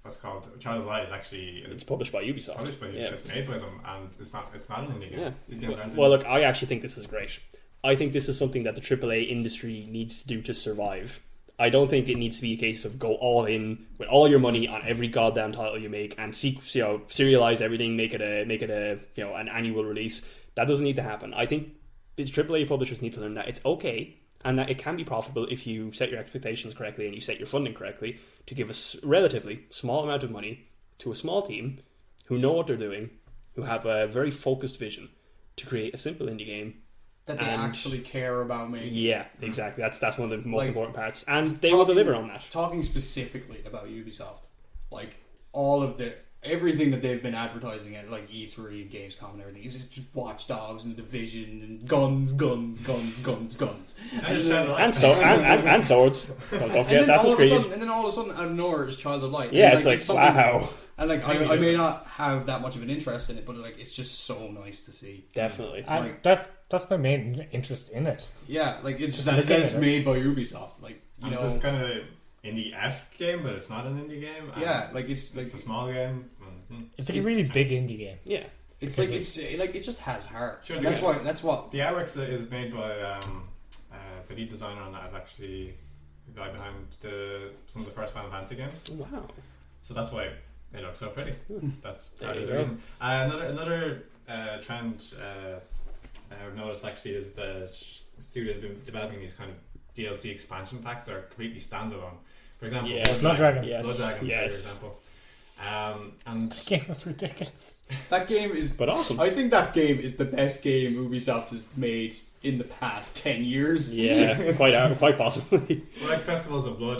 What's it called Child of Light is actually It's published by Ubisoft. It's made by them, and it's not an indie game. Yeah. These games aren't Well, indie. look, I actually think this is great. I think this is something that the AAA industry needs to do to survive. I don't think it needs to be a case of go all in with all your money on every goddamn title you make and serialize everything, make it a an annual release. That doesn't need to happen. I think these AAA publishers need to learn that it's okay and that it can be profitable if you set your expectations correctly and you set your funding correctly to give a relatively small amount of money to a small team who know what they're doing, who have a very focused vision to create a simple indie game That they actually care about making. Yeah, exactly. That's one of the most Like, important parts, and they will deliver on that. Talking specifically about Ubisoft, like all of everything that they've been advertising at like E3 and Gamescom and everything is just Watch Dogs and Division and guns. And swords. Don't forget Assassin's Creed. And then all of a sudden, out of nowhere is Child of Light. Yeah, and, it's like something- wow. And like I may not have that much of an interest in it, but like it's just so nice to see. Definitely. Like- That's my main interest in it. Yeah, like it's Just that looking it's at it. made by Ubisoft. Like you It's know, this kind of indie-esque game, but it's not an indie game. and yeah, like it's like it's a small game. It's like a really big indie game. Yeah. it's like it's like it just has heart. Sure, And yeah. that's what The artwork is made by the lead designer on that is actually the guy behind some of the first Final Fantasy games. Wow. So that's why they look so pretty. That's There part you of the go. reason. Another trend I've noticed actually is the studio has been developing these kind of DLC expansion packs that are completely standalone. For example, Yeah. Blood Dragon. Yes. Blood Dragon, Yes. for example. And The game was ridiculous. that game is. But awesome. I think that game is the best game Ubisoft has made in the past 10 years. Yeah, quite possibly. so like Festivals of Blood.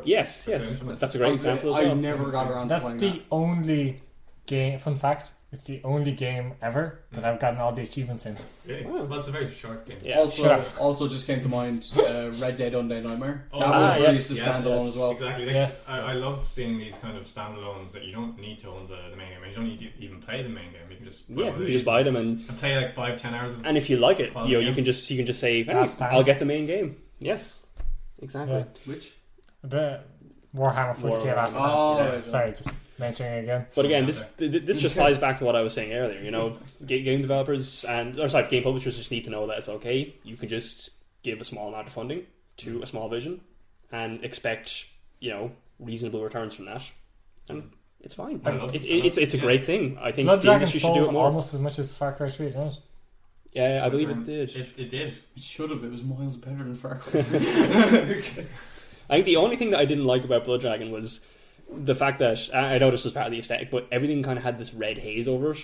Yes. That's a great example as I well. never got around to That's playing the that. only game. Fun fact: it's the only game ever that I've gotten all the achievements in. Really? Wow. Well, it's a very short game. Yeah. Also just came to mind Red Dead Undead Nightmare. Oh, That was yes, released as yes, standalone as well. Exactly. Like, Yes. I love seeing these kind of standalones that you don't need to own the main game. And you don't need to even play the main game. You can just You just buy them and play like 5-10 hours of if you like it, Quality you game. can just say, hey, Last time. I'll get the main game. Yes. Exactly. Yeah. Which? The Warhammer 40k last time. Oh, Yeah. right. Sorry, just mentioning it again. But again, this just ties back to what I was saying earlier. You know, game developers game publishers just need to know that it's okay. You can just give a small amount of funding to a small vision and expect reasonable returns from that, and it's fine. It's a great thing. I think Blood the Dragon industry should do sold it more. almost as much as Far Cry 3, didn't it? Yeah, I believe it did. It did. It should have. It was miles better than Far Cry. I think the only thing that I didn't like about Blood Dragon was the fact that I know this was part of the aesthetic, but everything kind of had this red haze over it,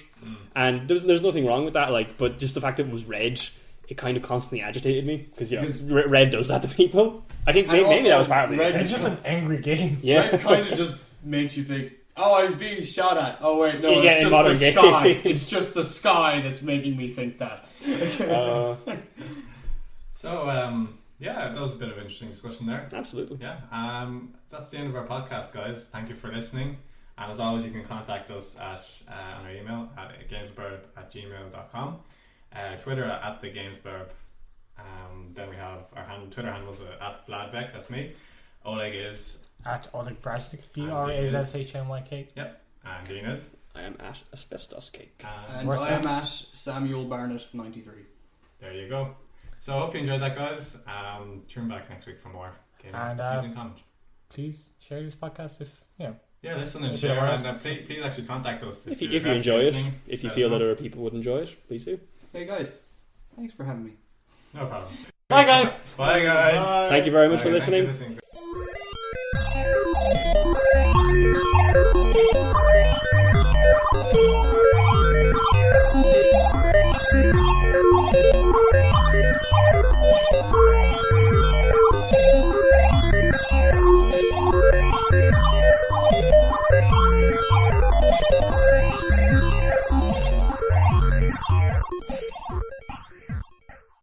and there's nothing wrong with that. Like, but just the fact that it was red, it kind of constantly agitated me because red does that to people. I think And maybe also, that was part of it. red It's just an angry game. Yeah, Red kind of just makes you think, oh, I'm being shot at. Oh, wait, no, Yeah, it's in just the modern sky. games. It's just the sky that's making me think that. So, yeah, that was a bit of an interesting discussion there. absolutely. Yeah, that's the end of our podcast, guys. Thank you for listening. And as always, you can contact us at on our email at gamesblurb@gmail.com, Twitter at the Gamesblurb. Then we have our Twitter handles at Vladvek, that's me. Oleg is, At Oleg Brajnik, BRAZHNYK. and Dean is, I am at Asbestos Cake. And Where's I am that? at Samuel Barnett 93. there you go. So I hope you enjoyed that, guys. Tune back next week for more gaming And, news and comment. Please share this podcast if, Yeah, listen and if you're share, alright. and please actually contact us If you you're enjoy it, listening. if you Let feel us that know. other people would enjoy it, please do. Hey, guys. Thanks for having me. No problem. Bye, guys! Bye, guys. Bye. Thank you very much Bye, for thank you listening. for listening.